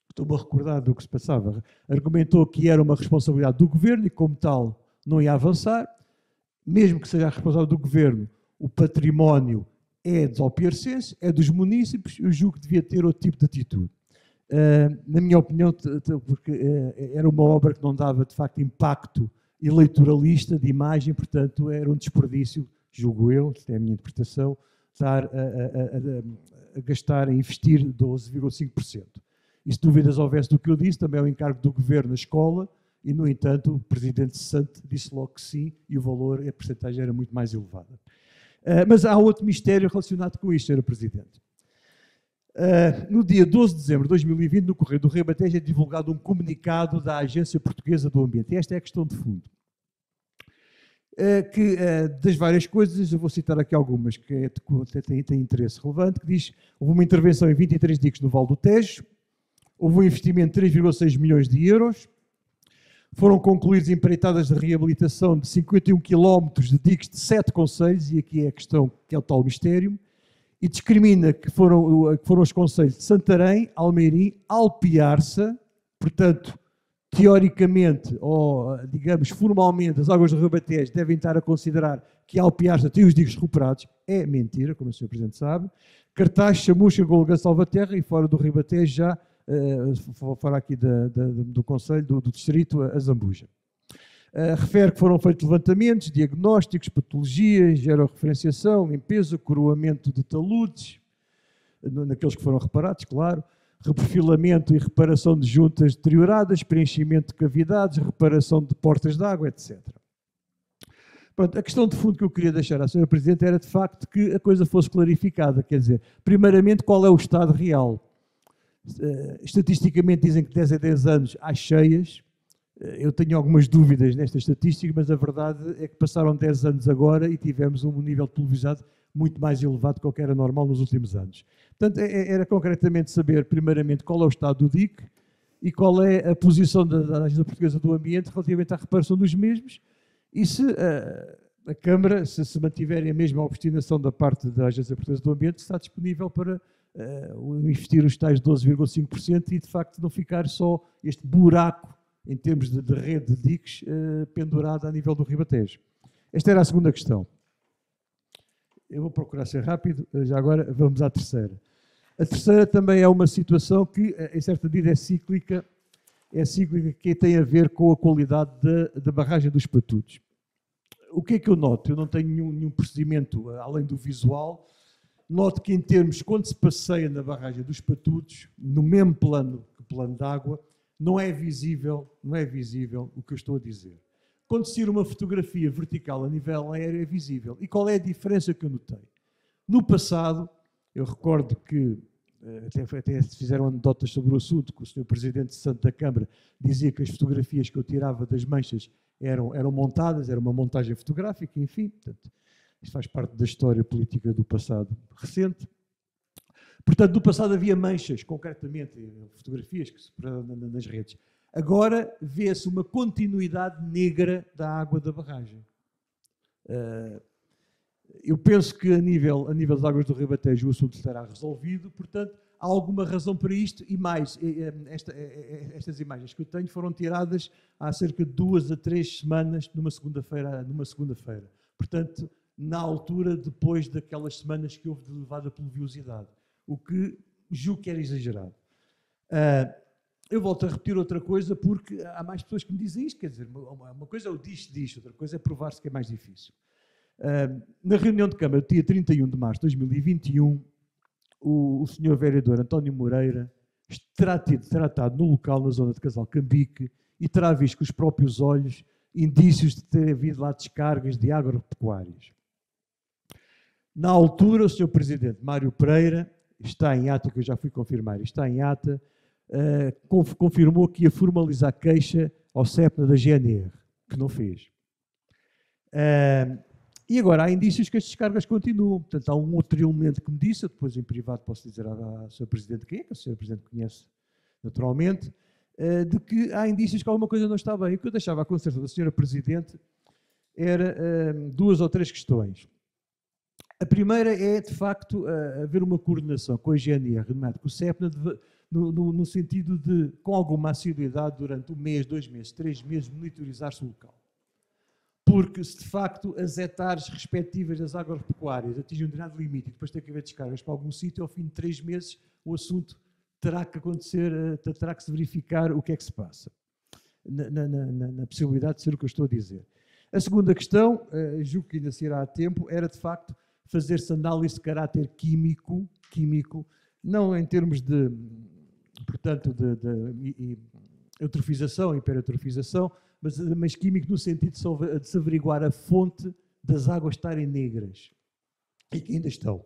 E: estou-me a recordar do que se passava, argumentou que era uma responsabilidade do Governo e, como tal, não ia avançar. Mesmo que seja a responsabilidade do Governo, o património é dos alpiarcenses, é dos munícipes, eu julgo que devia ter outro tipo de atitude. Na minha opinião, porque era uma obra que não dava, de facto, impacto eleitoralista de imagem, portanto, era um desperdício, julgo eu, esta é a minha interpretação, estar a gastar, a investir 12,5%. E se dúvidas houvesse do que eu disse, também é o encargo do Governo na escola, e, no entanto, o Presidente Santo disse logo que sim, e o valor, a percentagem era muito mais elevada. Mas há outro mistério relacionado com isto, Sr. Presidente. No dia 12 de dezembro de 2020, no Correio do Ribatejo, é divulgado um comunicado da Agência Portuguesa do Ambiente. E esta é a questão de fundo. Das várias coisas, eu vou citar aqui algumas que têm interesse relevante, que diz: houve uma intervenção em 23 diques no Vale do Tejo, houve um investimento de 3,6 milhões de euros, foram concluídas empreitadas de reabilitação de 51 quilómetros de diques de 7 concelhos, e aqui é a questão que é o tal mistério, e discrimina que foram os concelhos de Santarém, Almeirim, Alpiarça, portanto, teoricamente, ou digamos formalmente, as águas do Ribatejo devem estar a considerar que Alpiarça tem os diques recuperados. É mentira, como o Sr. Presidente sabe. Cartaz, Chamuxa, Golga, Salvaterra, e fora do Ribatejo já, fora aqui do Conselho, do Distrito, a Zambuja. Refere que foram feitos levantamentos, diagnósticos, patologias, georreferenciação, limpeza, coroamento de taludes, naqueles que foram reparados, claro, reperfilamento e reparação de juntas deterioradas, preenchimento de cavidades, reparação de portas de água, etc. Pronto, a questão de fundo que eu queria deixar à Sra. Presidente era, de facto, que a coisa fosse clarificada. Quer dizer, primeiramente, qual é o estado real? Estatisticamente dizem que 10 a 10 anos há cheias. Eu tenho algumas dúvidas nesta estatística, mas a verdade é que passaram 10 anos agora e tivemos um nível de pluviosidade muito mais elevado do que era normal nos últimos anos. Portanto, era concretamente saber, primeiramente, qual é o estado do DIC e qual é a posição da Agência Portuguesa do Ambiente relativamente à reparação dos mesmos e se a Câmara, se mantiverem a mesma obstinação da parte da Agência Portuguesa do Ambiente, está disponível para investir os tais 12,5% e, de facto, não ficar só este buraco em termos de rede de diques pendurada a nível do Ribatejo. Esta era a segunda questão. Eu vou procurar ser rápido, já agora vamos à terceira. A terceira também é uma situação que, em certa medida, é cíclica que tem a ver com a qualidade da barragem dos Patutos. O que é que eu noto? Eu não tenho nenhum procedimento além do visual. Noto que, em termos, quando se passeia na barragem dos Patutos, no mesmo plano que o plano de água, não é visível o que eu estou a dizer. Quando se tira uma fotografia vertical a nível aéreo, é visível. E qual é a diferença que eu notei? No passado, eu recordo que até se fizeram anedotas sobre o assunto, que o Sr. Presidente de Santo da Câmara dizia que as fotografias que eu tirava das manchas eram montadas, era uma montagem fotográfica, enfim. Portanto, isto faz parte da história política do passado recente. Portanto, no passado havia manchas, concretamente, fotografias que se nas redes. Agora vê-se uma continuidade negra da água da barragem. Eu penso que a nível das águas do Ribatejo o assunto estará resolvido, portanto, há alguma razão para isto e mais. Estas imagens que eu tenho foram tiradas há cerca de 2 a 3 semanas, numa segunda-feira. Portanto, na altura, depois daquelas semanas que houve de elevada pluviosidade, o que julgo que era exagerado. Eu volto a repetir outra coisa, porque há mais pessoas que me dizem isto, quer dizer, uma coisa é o diz, outra coisa é provar-se que é mais difícil. Na reunião de Câmara, dia 31 de março de 2021, o Sr. Vereador António Moreira terá tratado no local, na zona de Casal Cambique, e terá visto com os próprios olhos indícios de ter havido lá descargas de agropecuárias. Na altura, o Sr. Presidente Mário Pereira, está em ata, que eu já fui confirmar, está em ata, confirmou que ia formalizar queixa ao CEPNA da GNR, que não fez. E agora há indícios que as descargas continuam. Portanto, há um outro elemento que me disse, eu depois em privado posso dizer ao Sr. Presidente quem é, que o Sr. Presidente conhece naturalmente, de que há indícios que alguma coisa não está bem. O que eu deixava à consideração da Sra. Presidente era 2 ou 3 questões. A primeira é, de facto, haver uma coordenação com a GNR, com o CEPNA, no sentido de, com alguma assiduidade, durante 1 mês, 2 meses, 3 meses, monitorizar-se o local. Porque, se de facto as hectares respectivas das agropecuárias atingem um determinado limite e depois tem que haver descargas para algum sítio, ao fim de 3 meses o assunto terá que acontecer, terá que se verificar o que é que se passa. Na possibilidade de ser o que eu estou a dizer. A segunda questão, julgo que ainda se irá a tempo, era de facto fazer-se análise de caráter químico, não em termos de, portanto, de eutrofização, hiperatrofização, mas químico no sentido de se averiguar a fonte das águas estarem negras e que ainda estão.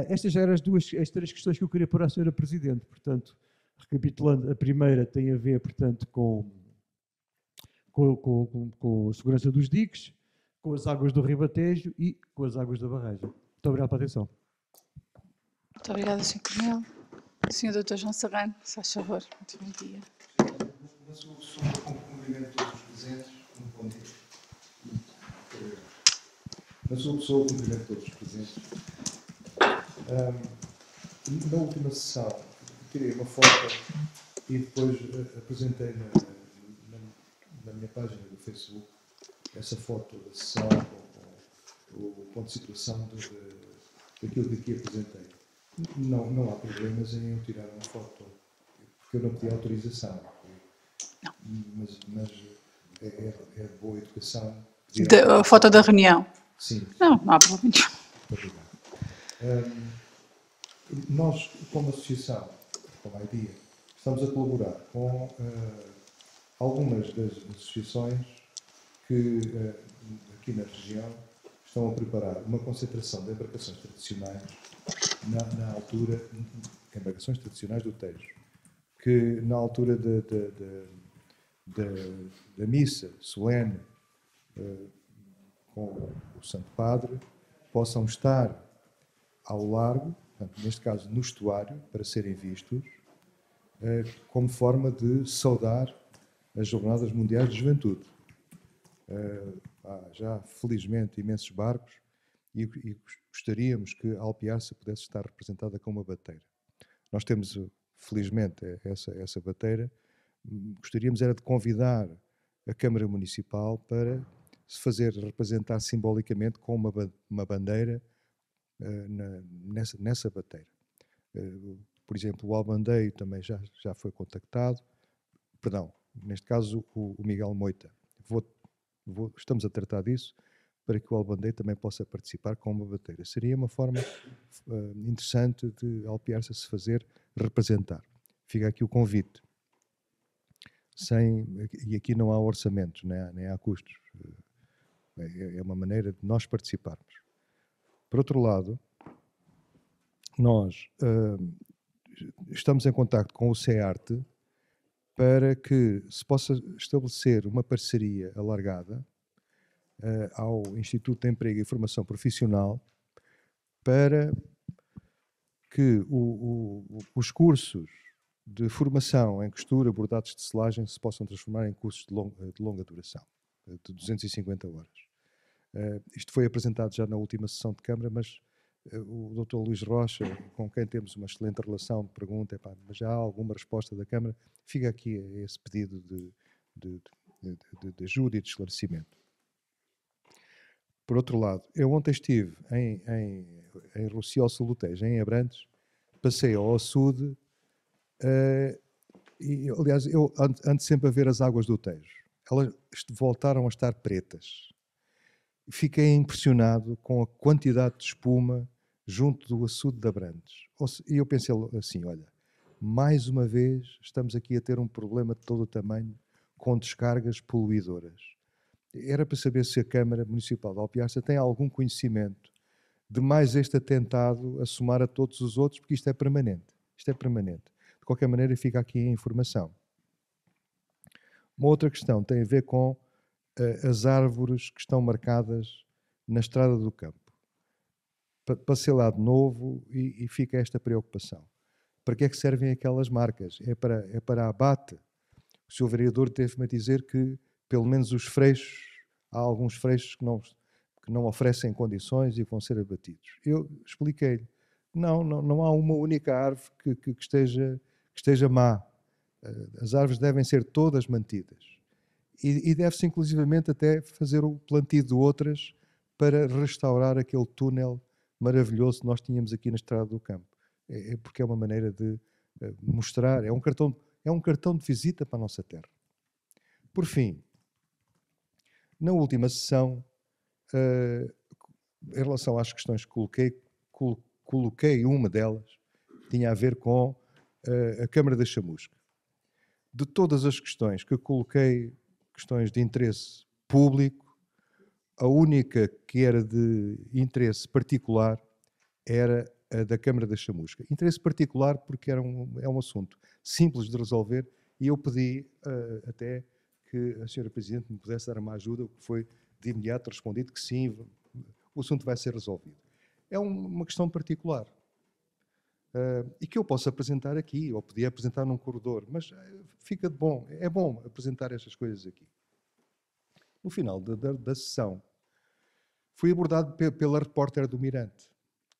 E: Estas já eram as 3 questões que eu queria pôr à Sra. Presidente. Portanto, recapitulando, a primeira tem a ver, portanto, com a segurança dos diques, com as águas do Ribatejo e com as águas da barragem. Muito obrigado pela atenção.
A: Muito obrigada, Sr. Coronel. Sr. Dr. João Serrano, se faz favor. Muito bom dia.
F: Na sua pessoa, com cumprimento todos os presentes, bom dia. Na sua pessoa, cumprimento todos os presentes. Na última sessão, tirei uma foto e depois apresentei na minha página do Facebook essa foto da sessão com o ponto de situação daquilo que aqui apresentei. Não há problemas em eu tirar uma foto, porque eu não pedi autorização.
A: Não.
F: Mas é boa educação.
A: A foto da reunião?
F: Sim.
A: Não há problema nenhum.
F: Muito obrigado. Nós, como associação, como a IDEA, estamos a colaborar com algumas das associações que aqui na região estão a preparar uma concentração de embarcações tradicionais na altura, embarcações tradicionais do Tejo, que na altura da missa solene com o Santo Padre possam estar ao largo, portanto, neste caso no estuário, para serem vistos, como forma de saudar as Jornadas Mundiais de Juventude. Há já, felizmente, imensos barcos e gostaríamos que a Alpiarça pudesse estar representada com uma bateira. Nós temos, felizmente, essa bateira. Gostaríamos era de convidar a Câmara Municipal para se fazer representar simbolicamente com uma bandeira nessa bateira. Por exemplo, o Albandeio também já foi contactado. Perdão, neste caso o Miguel Moita. Estamos a tratar disso para que o Albandeio também possa participar com uma bateira. Seria uma forma interessante de Alpiarça se fazer representar. Fica aqui o convite. E aqui não há orçamentos, nem há custos. É uma maneira de nós participarmos. Por outro lado, nós estamos em contacto com o CEARTE para que se possa estabelecer uma parceria alargada ao Instituto de Emprego e Formação Profissional para que os cursos de formação em costura, bordados de selagem se possam transformar em cursos de longa duração, de 250 horas. Isto foi apresentado já na última sessão de Câmara, mas o Dr. Luís Rocha, com quem temos uma excelente relação, pergunta, mas já há alguma resposta da Câmara? Fica aqui esse pedido de ajuda e de esclarecimento. Por outro lado, eu ontem estive em Rossio Solutejo, em Abrantes, passei ao açude, e, aliás, eu ando sempre a ver as águas do Tejo. Elas voltaram a estar pretas. Fiquei impressionado com a quantidade de espuma junto do açude de Abrantes. E eu pensei assim, olha, mais uma vez estamos aqui a ter um problema de todo o tamanho com descargas poluidoras. Era para saber se a Câmara Municipal de Alpiarça tem algum conhecimento de mais este atentado a somar a todos os outros, porque isto é permanente. Isto é permanente. De qualquer maneira, fica aqui a informação. Uma outra questão tem a ver com as árvores que estão marcadas na Estrada do Campo. Passei lá de novo e fica esta preocupação. Para que é que servem aquelas marcas? É para abate. O Sr. Vereador teve-me a dizer que, pelo menos os freixos, há alguns freixos que não oferecem condições e vão ser abatidos. Eu expliquei-lhe, não há uma única árvore que esteja má. As árvores devem ser todas mantidas. E deve-se, inclusivamente, até fazer o plantio de outras para restaurar aquele túnel maravilhoso que nós tínhamos aqui na Estrada do Campo. Porque é uma maneira de mostrar, é um cartão de visita para a nossa terra. Por fim, na última sessão, em relação às questões que coloquei uma delas, tinha a ver com a Câmara da Chamusca. De todas as questões que eu coloquei, questões de interesse público, a única que era de interesse particular era a da Câmara da Chamusca. Interesse particular porque é um assunto simples de resolver e eu pedi até que a Sra. Presidente me pudesse dar uma ajuda, o que foi de imediato respondido que sim, o assunto vai ser resolvido. É uma questão particular e que eu posso apresentar aqui, ou podia apresentar num corredor, mas fica de bom, é bom apresentar estas coisas aqui. No final da sessão, fui abordado pela repórter do Mirante,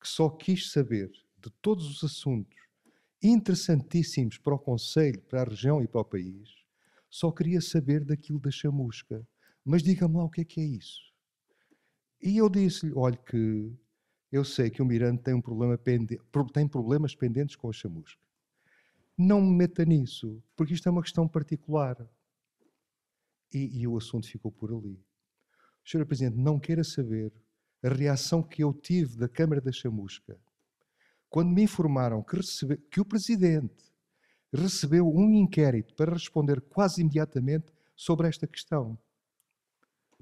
F: que só quis saber de todos os assuntos interessantíssimos para o Conselho, para a região e para o país, só queria saber daquilo da chamusca. Mas diga-me lá o que é isso. E eu disse-lhe, olha que eu sei que o Mirante tem tem problemas pendentes com a chamusca. Não me meta nisso, porque isto é uma questão particular. E o assunto ficou por ali. Sr. Presidente, não queira saber a reação que eu tive da Câmara da Chamusca quando me informaram que o Presidente
G: recebeu um inquérito para responder quase imediatamente sobre esta questão.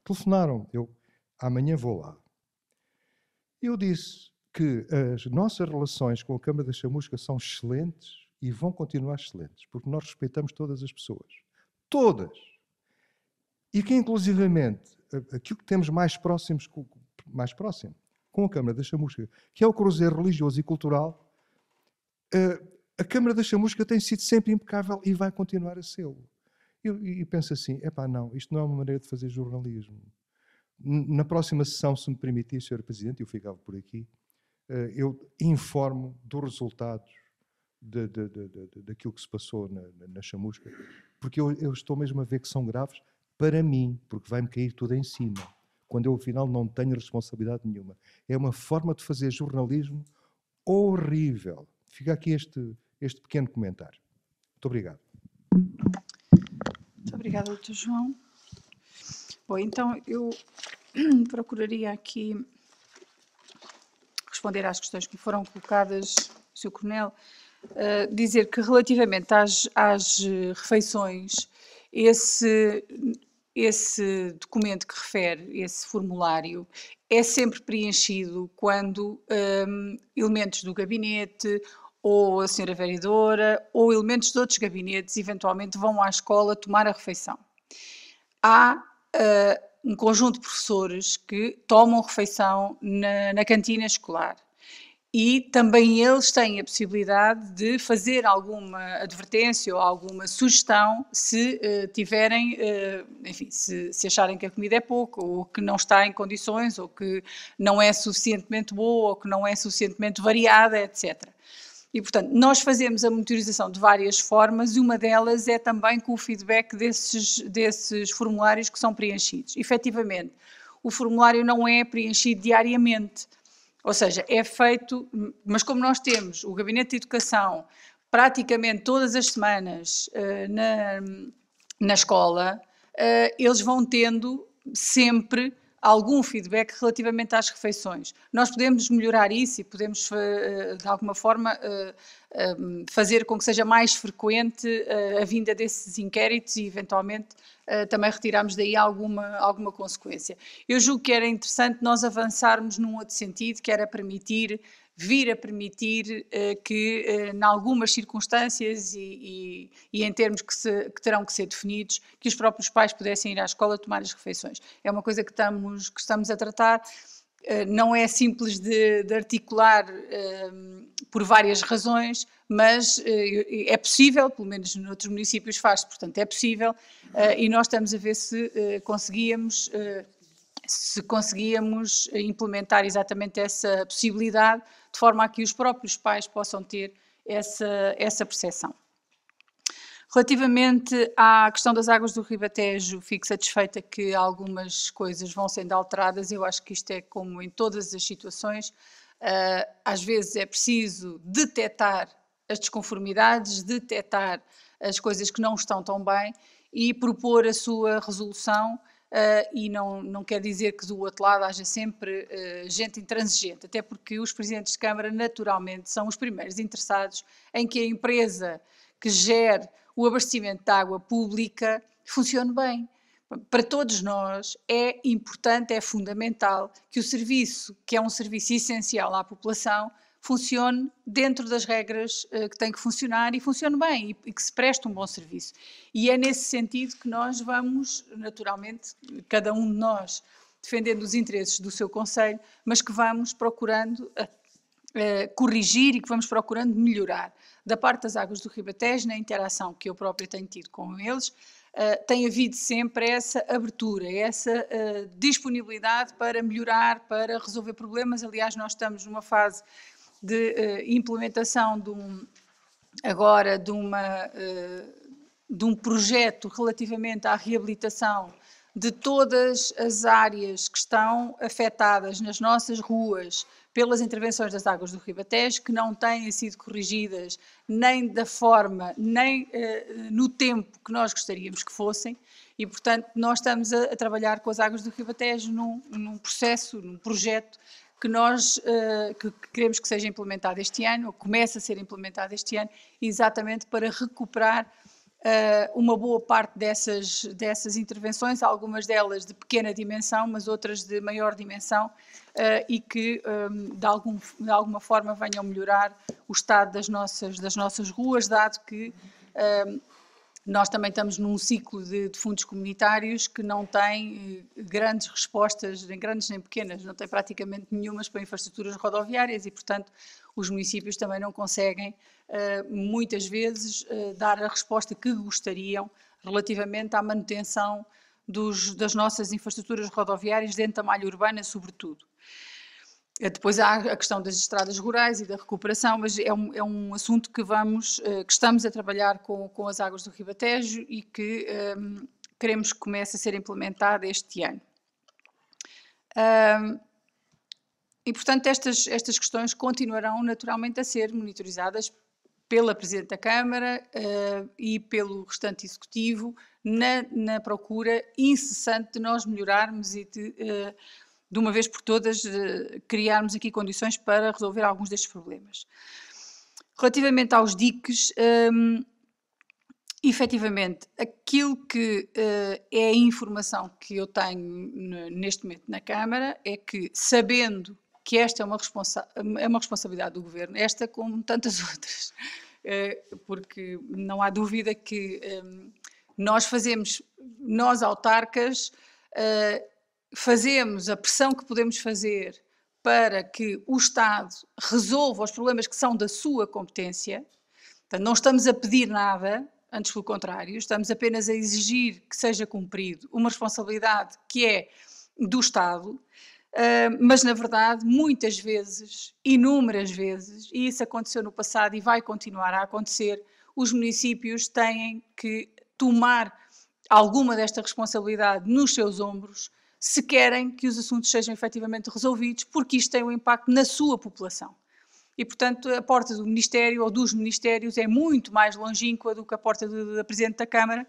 G: Telefonaram, eu amanhã vou lá. Eu disse que as nossas relações com a Câmara da Chamusca são excelentes e vão continuar excelentes, porque nós respeitamos todas as pessoas. Todas! E que, inclusivamente, aquilo que temos mais próximo com a Câmara da Chamusca, que é o cruzeiro religioso e cultural, a Câmara da Chamusca tem sido sempre impecável e vai continuar a ser. E penso assim, não, isto não é uma maneira de fazer jornalismo. Na próxima sessão, se me permitir, Sr. Presidente, eu ficava por aqui, eu informo dos resultados daquilo que se passou na Chamusca, porque eu estou mesmo a ver que são graves para mim, porque vai-me cair tudo em cima, quando eu, afinal, não tenho responsabilidade nenhuma. É uma forma de fazer jornalismo horrível. Fica aqui este pequeno comentário. Muito obrigado.
A: Muito obrigada, Dr. João. Bom, então eu procuraria aqui responder às questões que foram colocadas, Sr. Coronel, dizer que relativamente às refeições, esse documento que refere, esse formulário, é sempre preenchido quando elementos do gabinete ou a senhora vereadora ou elementos de outros gabinetes eventualmente vão à escola tomar a refeição. Há um conjunto de professores que tomam refeição na cantina escolar e também eles têm a possibilidade de fazer alguma advertência ou alguma sugestão se tiverem, enfim, se acharem que a comida é pouca ou que não está em condições ou que não é suficientemente boa ou que não é suficientemente variada, etc. E, portanto, nós fazemos a monitorização de várias formas e uma delas é também com o feedback desses formulários que são preenchidos. Efetivamente, o formulário não é preenchido diariamente, ou seja, é feito, mas como nós temos o Gabinete de Educação praticamente todas as semanas na escola, eles vão tendo sempre algum feedback relativamente às refeições. Nós podemos melhorar isso e podemos, de alguma forma, fazer com que seja mais frequente a vinda desses inquéritos e, eventualmente, também retirarmos daí alguma consequência. Eu julgo que era interessante nós avançarmos num outro sentido, que era vir a permitir que, em algumas circunstâncias e em termos que terão que ser definidos, que os próprios pais pudessem ir à escola tomar as refeições. É uma coisa que estamos a tratar, não é simples de articular por várias razões, mas é possível, pelo menos noutros municípios faz-se, portanto é possível, e nós estamos a ver se conseguíamos implementar exatamente essa possibilidade, de forma a que os próprios pais possam ter essa percepção. Relativamente à questão das águas do Ribatejo, fico satisfeita que algumas coisas vão sendo alteradas. Eu acho que isto é como em todas as situações. Às vezes é preciso detectar as desconformidades, detectar as coisas que não estão tão bem e propor a sua resolução. E não quer dizer que do outro lado haja sempre gente intransigente, até porque os presidentes de Câmara naturalmente são os primeiros interessados em que a empresa que gere o abastecimento de água pública funcione bem. Para todos nós é importante, é fundamental que o serviço, que é um serviço essencial à população, funcione dentro das regras que tem que funcionar e funcione bem e que se preste um bom serviço. E é nesse sentido que nós vamos, naturalmente, cada um de nós defendendo os interesses do seu concelho, mas que vamos procurando corrigir e que vamos procurando melhorar. Da parte das águas do Ribatejo, na interação que eu própria tenho tido com eles, tem havido sempre essa abertura, essa disponibilidade para melhorar, para resolver problemas. Aliás, nós estamos numa fase de implementação de um projeto relativamente à reabilitação de todas as áreas que estão afetadas nas nossas ruas pelas intervenções das águas do Ribatejo, que não têm sido corrigidas nem da forma, nem no tempo que nós gostaríamos que fossem, e, portanto, nós estamos a trabalhar com as águas do Ribatejo num processo, num projeto que nós que queremos que seja implementado este ano, ou comece a ser implementado este ano, exatamente para recuperar uma boa parte dessas intervenções, algumas delas de pequena dimensão, mas outras de maior dimensão, e que de alguma forma venham melhorar o estado das nossas ruas, dado que nós também estamos num ciclo de fundos comunitários que não tem grandes respostas, nem grandes nem pequenas, não tem praticamente nenhumas para infraestruturas rodoviárias e, portanto, os municípios também não conseguem, muitas vezes, dar a resposta que gostariam relativamente à manutenção das nossas infraestruturas rodoviárias dentro da malha urbana, sobretudo. Depois há a questão das estradas rurais e da recuperação, mas é um assunto que estamos a trabalhar com as águas do Ribatejo e que queremos que comece a ser implementado este ano. E, portanto, estas questões continuarão naturalmente a ser monitorizadas pela Presidente da Câmara e pelo restante Executivo na procura incessante de nós melhorarmos e de uma vez por todas, criarmos aqui condições para resolver alguns destes problemas. Relativamente aos diques, efetivamente, aquilo que é a informação que eu tenho neste momento na Câmara é que, sabendo que esta é uma responsabilidade do Governo, esta como tantas outras, porque não há dúvida que nós autarcas, fazemos a pressão que podemos fazer para que o Estado resolva os problemas que são da sua competência. Portanto, não estamos a pedir nada, antes pelo contrário, estamos apenas a exigir que seja cumprido uma responsabilidade que é do Estado, mas na verdade, muitas vezes, inúmeras vezes, e isso aconteceu no passado e vai continuar a acontecer, os municípios têm que tomar alguma desta responsabilidade nos seus ombros, se querem que os assuntos sejam efetivamente resolvidos, porque isto tem um impacto na sua população. E, portanto, a porta do Ministério ou dos Ministérios é muito mais longínqua do que a porta da Presidente da Câmara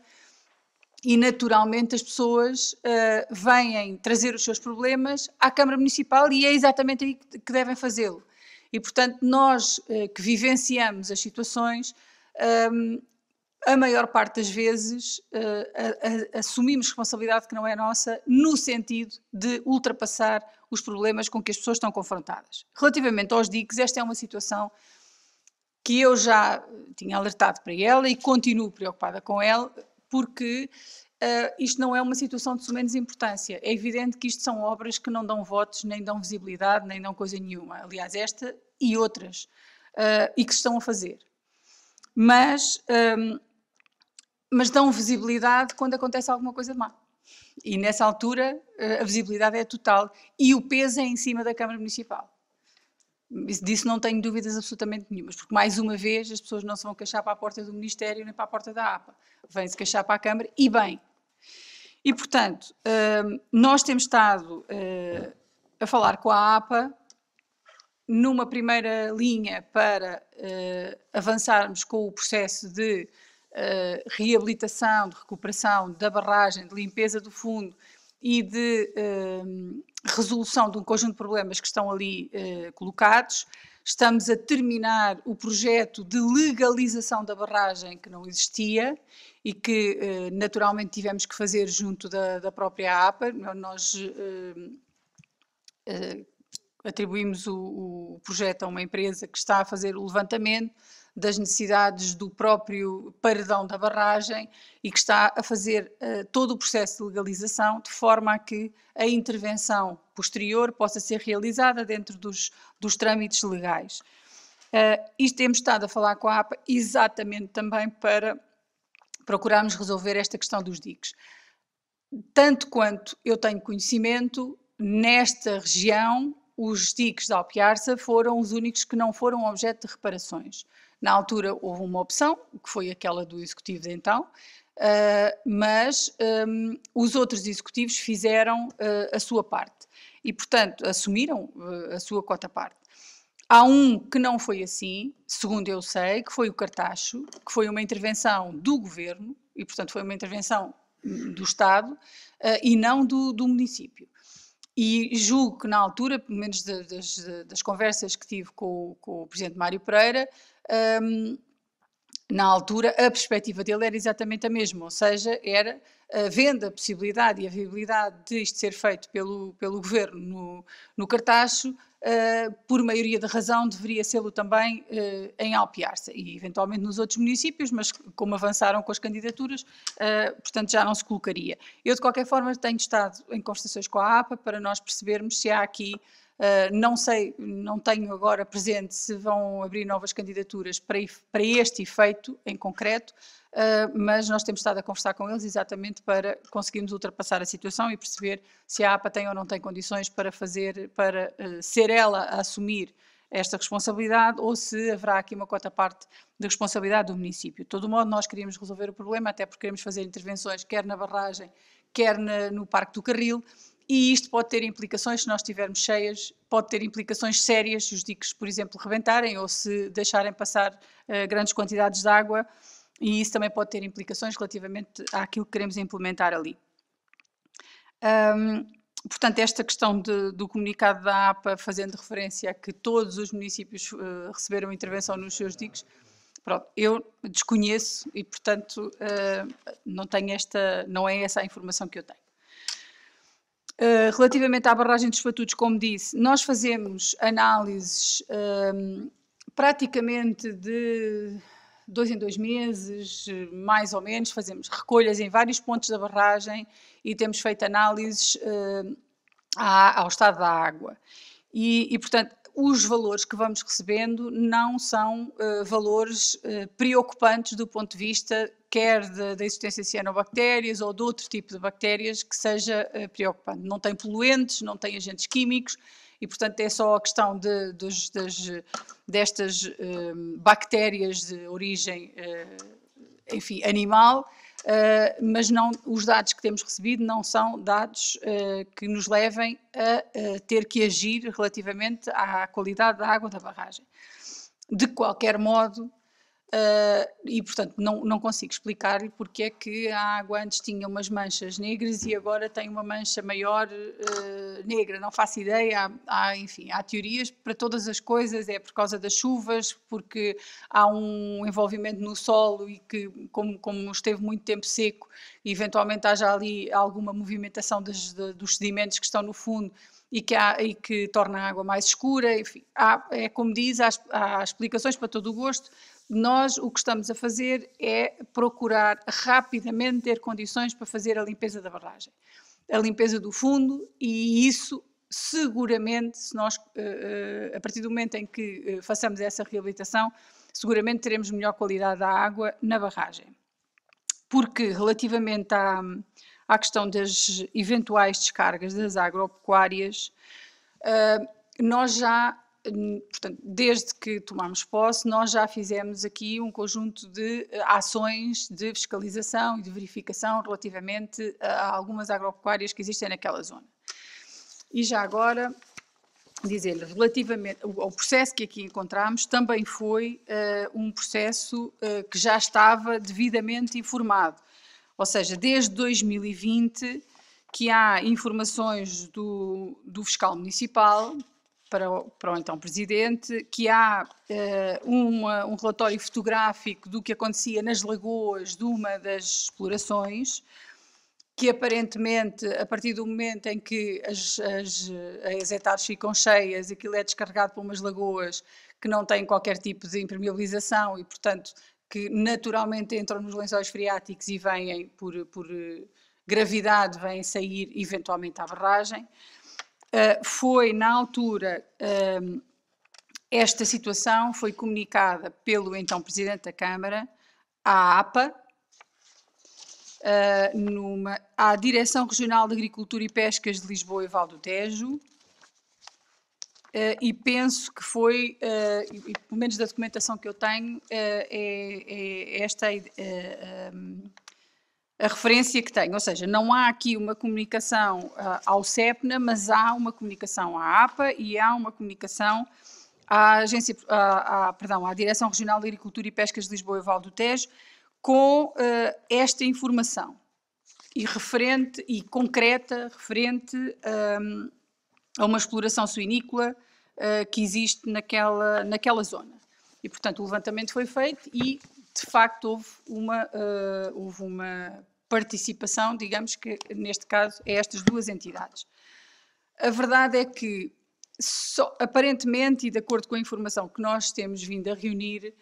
A: e, naturalmente, as pessoas vêm trazer os seus problemas à Câmara Municipal e é exatamente aí que devem fazê-lo. E, portanto, nós que vivenciamos as situações, a maior parte das vezes assumimos responsabilidade que não é nossa no sentido de ultrapassar os problemas com que as pessoas estão confrontadas. Relativamente aos diques, esta é uma situação que eu já tinha alertado para ela e continuo preocupada com ela, porque isto não é uma situação de menos importância. É evidente que isto são obras que não dão votos, nem dão visibilidade, nem dão coisa nenhuma. Aliás, esta e outras, e que se estão a fazer. Mas dão visibilidade quando acontece alguma coisa de má. E nessa altura a visibilidade é total e o peso é em cima da Câmara Municipal. Disso não tenho dúvidas absolutamente nenhumas, porque mais uma vez as pessoas não se vão queixar para a porta do Ministério nem para a porta da APA, vêm-se queixar para a Câmara e bem. E portanto, nós temos estado a falar com a APA numa primeira linha para avançarmos com o processo de reabilitação, de recuperação da barragem, de limpeza do fundo e de resolução de um conjunto de problemas que estão ali colocados. Estamos a terminar o projeto de legalização da barragem que não existia e que naturalmente tivemos que fazer junto da própria APA. Nós atribuímos o projeto a uma empresa que está a fazer o levantamento das necessidades do próprio paredão da barragem e que está a fazer todo o processo de legalização de forma a que a intervenção posterior possa ser realizada dentro dos trâmites legais. Isto temos estado a falar com a APA exatamente também para procurarmos resolver esta questão dos diques. Tanto quanto eu tenho conhecimento, nesta região, os diques de Alpiarça foram os únicos que não foram objeto de reparações. Na altura houve uma opção, que foi aquela do Executivo de então, mas os outros Executivos fizeram a sua parte e, portanto, assumiram a sua cota-parte. Há um que não foi assim, segundo eu sei, que foi o Cartacho, que foi uma intervenção do Governo e, portanto, foi uma intervenção do Estado e não do município. E julgo que na altura, pelo menos das conversas que tive com o Presidente Mário Pereira, na altura a perspectiva dele era exatamente a mesma, ou seja, era havendo a possibilidade e a viabilidade de isto ser feito pelo Governo no Cartacho, por maioria de razão deveria ser-lo também em Alpiarça e eventualmente nos outros municípios, mas como avançaram com as candidaturas, portanto já não se colocaria. Eu de qualquer forma tenho estado em conversações com a APA para nós percebermos se há aqui, não sei, não tenho agora presente se vão abrir novas candidaturas para este efeito em concreto, mas nós temos estado a conversar com eles exatamente para conseguirmos ultrapassar a situação e perceber se a APA tem ou não tem condições para ser ela a assumir esta responsabilidade ou se haverá aqui uma cota-parte de responsabilidade do município. De todo modo, nós queríamos resolver o problema, até porque queremos fazer intervenções quer na barragem, quer no Parque do Carril, e isto pode ter implicações, se nós estivermos cheias, pode ter implicações sérias se os diques, por exemplo, rebentarem ou se deixarem passar grandes quantidades de água, e isso também pode ter implicações relativamente àquilo que queremos implementar ali. Portanto, esta questão do comunicado da APA, fazendo referência a que todos os municípios receberam intervenção nos seus diques, pronto, eu desconheço e, portanto, não é essa a informação que eu tenho. Relativamente à barragem dos Fatutos, como disse, nós fazemos análises praticamente de 2 em 2 meses, mais ou menos, fazemos recolhas em vários pontos da barragem e temos feito análises ao estado da água. E, portanto, os valores que vamos recebendo não são valores preocupantes do ponto de vista quer da existência de cianobactérias ou de outro tipo de bactérias que seja preocupante. Não tem poluentes, não tem agentes químicos e, portanto, é só a questão destas bactérias de origem, enfim, animal, mas não, os dados que temos recebido não são dados que nos levem a ter que agir relativamente à qualidade da água da barragem. De qualquer modo, e portanto não consigo explicar-lhe porque é que a água antes tinha umas manchas negras e agora tem uma mancha maior negra, não faço ideia, enfim, há teorias para todas as coisas, é por causa das chuvas, porque há um envolvimento no solo e que como esteve muito tempo seco, eventualmente haja ali alguma movimentação dos sedimentos que estão no fundo e que torna a água mais escura, enfim, é como diz, há explicações para todo o gosto. Nós o que estamos a fazer é procurar rapidamente ter condições para fazer a limpeza da barragem, a limpeza do fundo e isso seguramente, se nós, a partir do momento em que façamos essa reabilitação, seguramente teremos melhor qualidade da água na barragem. Porque relativamente à questão das eventuais descargas das agropecuárias, nós já, portanto, desde que tomámos posse, nós já fizemos aqui um conjunto de ações de fiscalização e de verificação relativamente a algumas agropecuárias que existem naquela zona. E já agora, dizer-lhe, relativamente ao processo que aqui encontramos, também foi um processo que já estava devidamente informado. Ou seja, desde 2020 que há informações do fiscal municipal para o então Presidente, que há um relatório fotográfico do que acontecia nas lagoas de uma das explorações, que aparentemente, a partir do momento em que as hectares ficam cheias, aquilo é descarregado para umas lagoas que não têm qualquer tipo de impermeabilização e, portanto, que naturalmente entram nos lençóis freáticos e vêm, por gravidade, vêm sair eventualmente à barragem. Foi, na altura, esta situação foi comunicada pelo então Presidente da Câmara à APA, à Direção Regional de Agricultura e Pescas de Lisboa e Val do Tejo, e penso que foi, pelo menos da documentação que eu tenho, esta a referência que tenho, ou seja, não há aqui uma comunicação ao CEPNA, mas há uma comunicação à APA e há uma comunicação à Direção Regional de Agricultura e Pescas de Lisboa e Val do Tejo com esta informação e concreta referente a uma exploração suinícola que existe naquela zona. E, portanto, o levantamento foi feito e, de facto, houve uma participação, digamos que, neste caso, é estas duas entidades. A verdade é que, aparentemente, e de acordo com a informação que nós temos vindo a reunir,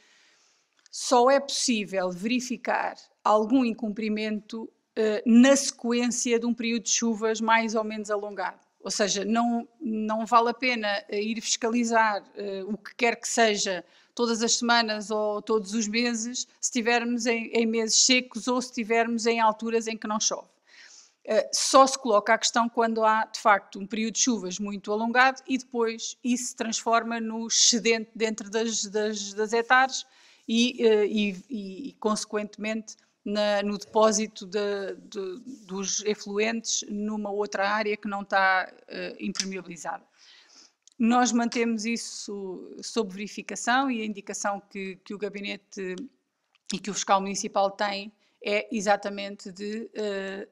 A: só é possível verificar algum incumprimento na sequência de um período de chuvas mais ou menos alongado. Ou seja, não vale a pena ir fiscalizar o que quer que seja todas as semanas ou todos os meses, se estivermos em meses secos ou se estivermos em alturas em que não chove. Só se coloca a questão quando há, de facto, um período de chuvas muito alongado e depois isso se transforma no excedente dentro das hectares e consequentemente, no depósito dos efluentes numa outra área que não está impermeabilizada. Nós mantemos isso sob verificação e a indicação que o Gabinete e que o Fiscal Municipal tem é exatamente de,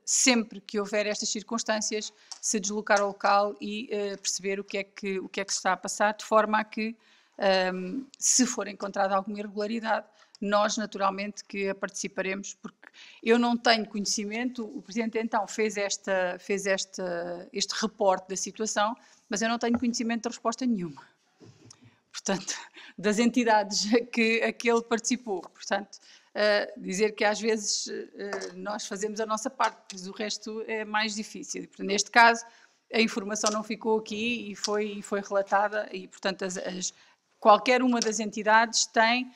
A: sempre que houver estas circunstâncias, se deslocar ao local e perceber o que é que se está a passar, de forma a que, se for encontrada alguma irregularidade, nós naturalmente que a participaremos, porque eu não tenho conhecimento, o Presidente então fez este reporte da situação, mas eu não tenho conhecimento de resposta nenhuma. Portanto, das entidades a que ele participou. Portanto, dizer que às vezes nós fazemos a nossa parte, mas o resto é mais difícil. E, portanto, neste caso, a informação não ficou aqui e foi relatada e, portanto, qualquer uma das entidades tem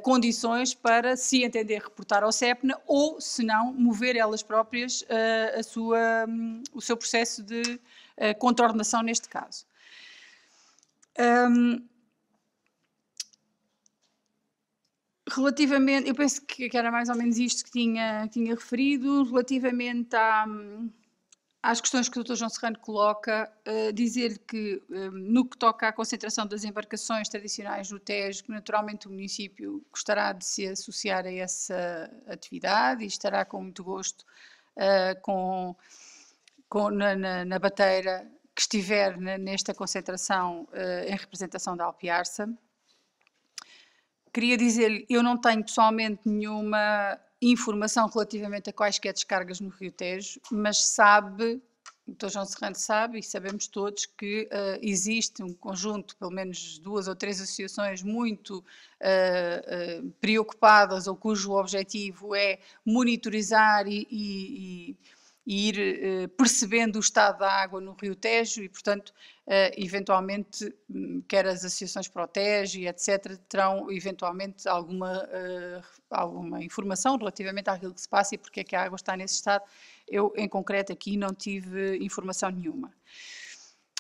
A: condições para, se entender, reportar ao CEPNA ou, se não, mover elas próprias o seu processo de contornação neste caso. Relativamente, eu penso que era mais ou menos isto que tinha referido, relativamente às questões que o Dr. João Serrano coloca, dizer-lhe que no que toca à concentração das embarcações tradicionais no Tejo, que naturalmente o município gostará de se associar a essa atividade e estará com muito gosto na bateira que estiver nesta concentração em representação da Alpiarça. Queria dizer-lhe, eu não tenho pessoalmente nenhuma informação relativamente a quaisquer descargas no Rio Tejo, mas sabe, o Dr. João Serrano sabe e sabemos todos que existe um conjunto, pelo menos 2 ou 3 associações muito preocupadas ou cujo objetivo é monitorizar e ir percebendo o estado da água no Rio Tejo e, portanto, eventualmente, quer as associações Protege e etc., terão eventualmente alguma informação relativamente àquilo que se passa e porque é que a água está nesse estado. Eu, em concreto, aqui não tive informação nenhuma.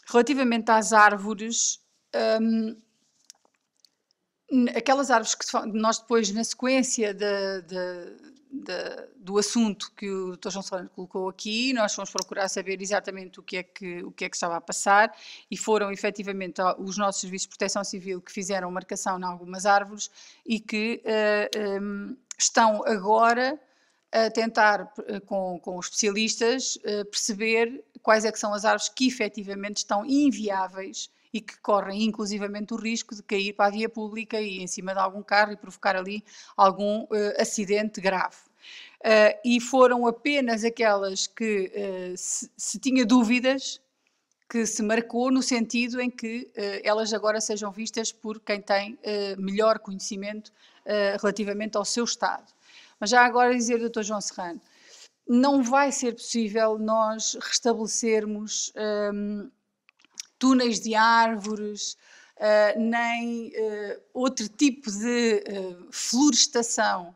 A: Relativamente às árvores, aquelas árvores que nós depois, na sequência do assunto que o Dr. João Serrano colocou aqui, nós fomos procurar saber exatamente o que é que estava a passar e foram efetivamente os nossos serviços de proteção civil que fizeram marcação em algumas árvores e que estão agora a tentar, com os especialistas, perceber quais é que são as árvores que efetivamente estão inviáveis e que correm inclusivamente o risco de cair para a via pública e em cima de algum carro e provocar ali algum acidente grave. E foram apenas aquelas que se tinha dúvidas que se marcou no sentido em que elas agora sejam vistas por quem tem melhor conhecimento relativamente ao seu estado. Mas já agora dizer, Dr. João Serrano, não vai ser possível nós restabelecermos túneis de árvores, nem outro tipo de florestação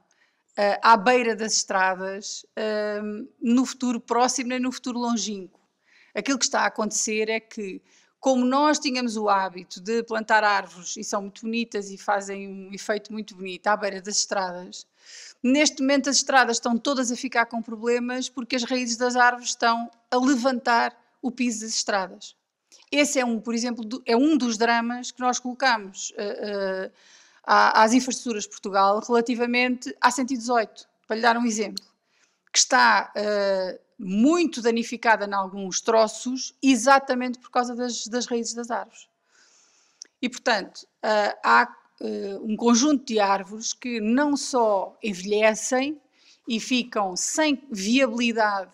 A: à beira das estradas no futuro próximo nem no futuro longínquo. Aquilo que está a acontecer é que, como nós tínhamos o hábito de plantar árvores, e são muito bonitas e fazem um efeito muito bonito à beira das estradas, neste momento as estradas estão todas a ficar com problemas porque as raízes das árvores estão a levantar o piso das estradas. Esse é por exemplo, é um dos dramas que nós colocamos às infraestruturas de Portugal relativamente à 118, para lhe dar um exemplo, que está muito danificada em alguns troços, exatamente por causa das raízes das árvores. E, portanto, há um conjunto de árvores que não só envelhecem e ficam sem viabilidade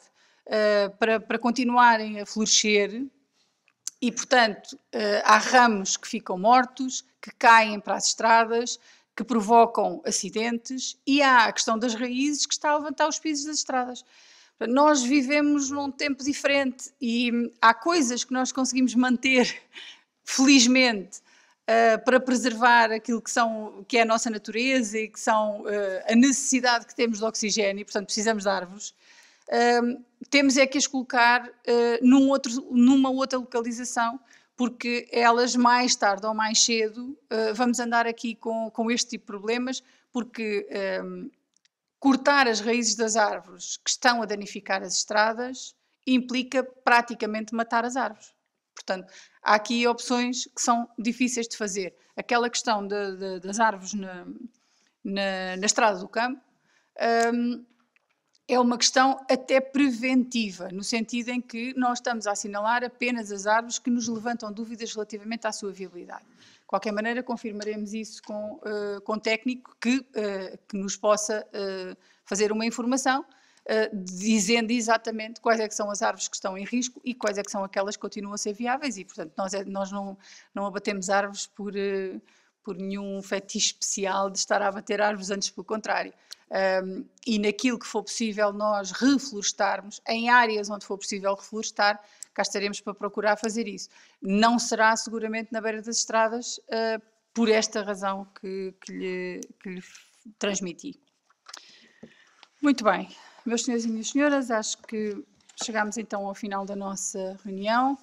A: para continuarem a florescer, e, portanto, há ramos que ficam mortos, que caem para as estradas, que provocam acidentes, e há a questão das raízes que está a levantar os pisos das estradas. Portanto, nós vivemos num tempo diferente e há coisas que nós conseguimos manter, felizmente, para preservar aquilo que é a nossa natureza e que são a necessidade que temos de oxigênio, e, portanto, precisamos de árvores. Temos é que as colocar numa outra localização, porque elas mais tarde ou mais cedo vamos andar aqui com este tipo de problemas, porque cortar as raízes das árvores que estão a danificar as estradas implica praticamente matar as árvores. Portanto, há aqui opções que são difíceis de fazer. Aquela questão das árvores na estrada do campo é uma questão até preventiva, no sentido em que nós estamos a assinalar apenas as árvores que nos levantam dúvidas relativamente à sua viabilidade. De qualquer maneira, confirmaremos isso com técnico que nos possa fazer uma informação dizendo exatamente quais é que são as árvores que estão em risco e quais é que são aquelas que continuam a ser viáveis, e, portanto, nós não abatemos árvores por nenhum fetiche especial de estar a abater árvores, antes pelo contrário. E naquilo que for possível nós reflorestarmos, em áreas onde for possível reflorestar, cá estaremos para procurar fazer isso. Não será seguramente na beira das estradas, por esta razão que lhe transmiti. Muito bem, meus senhores e minhas senhoras, acho que chegámos então ao final da nossa reunião.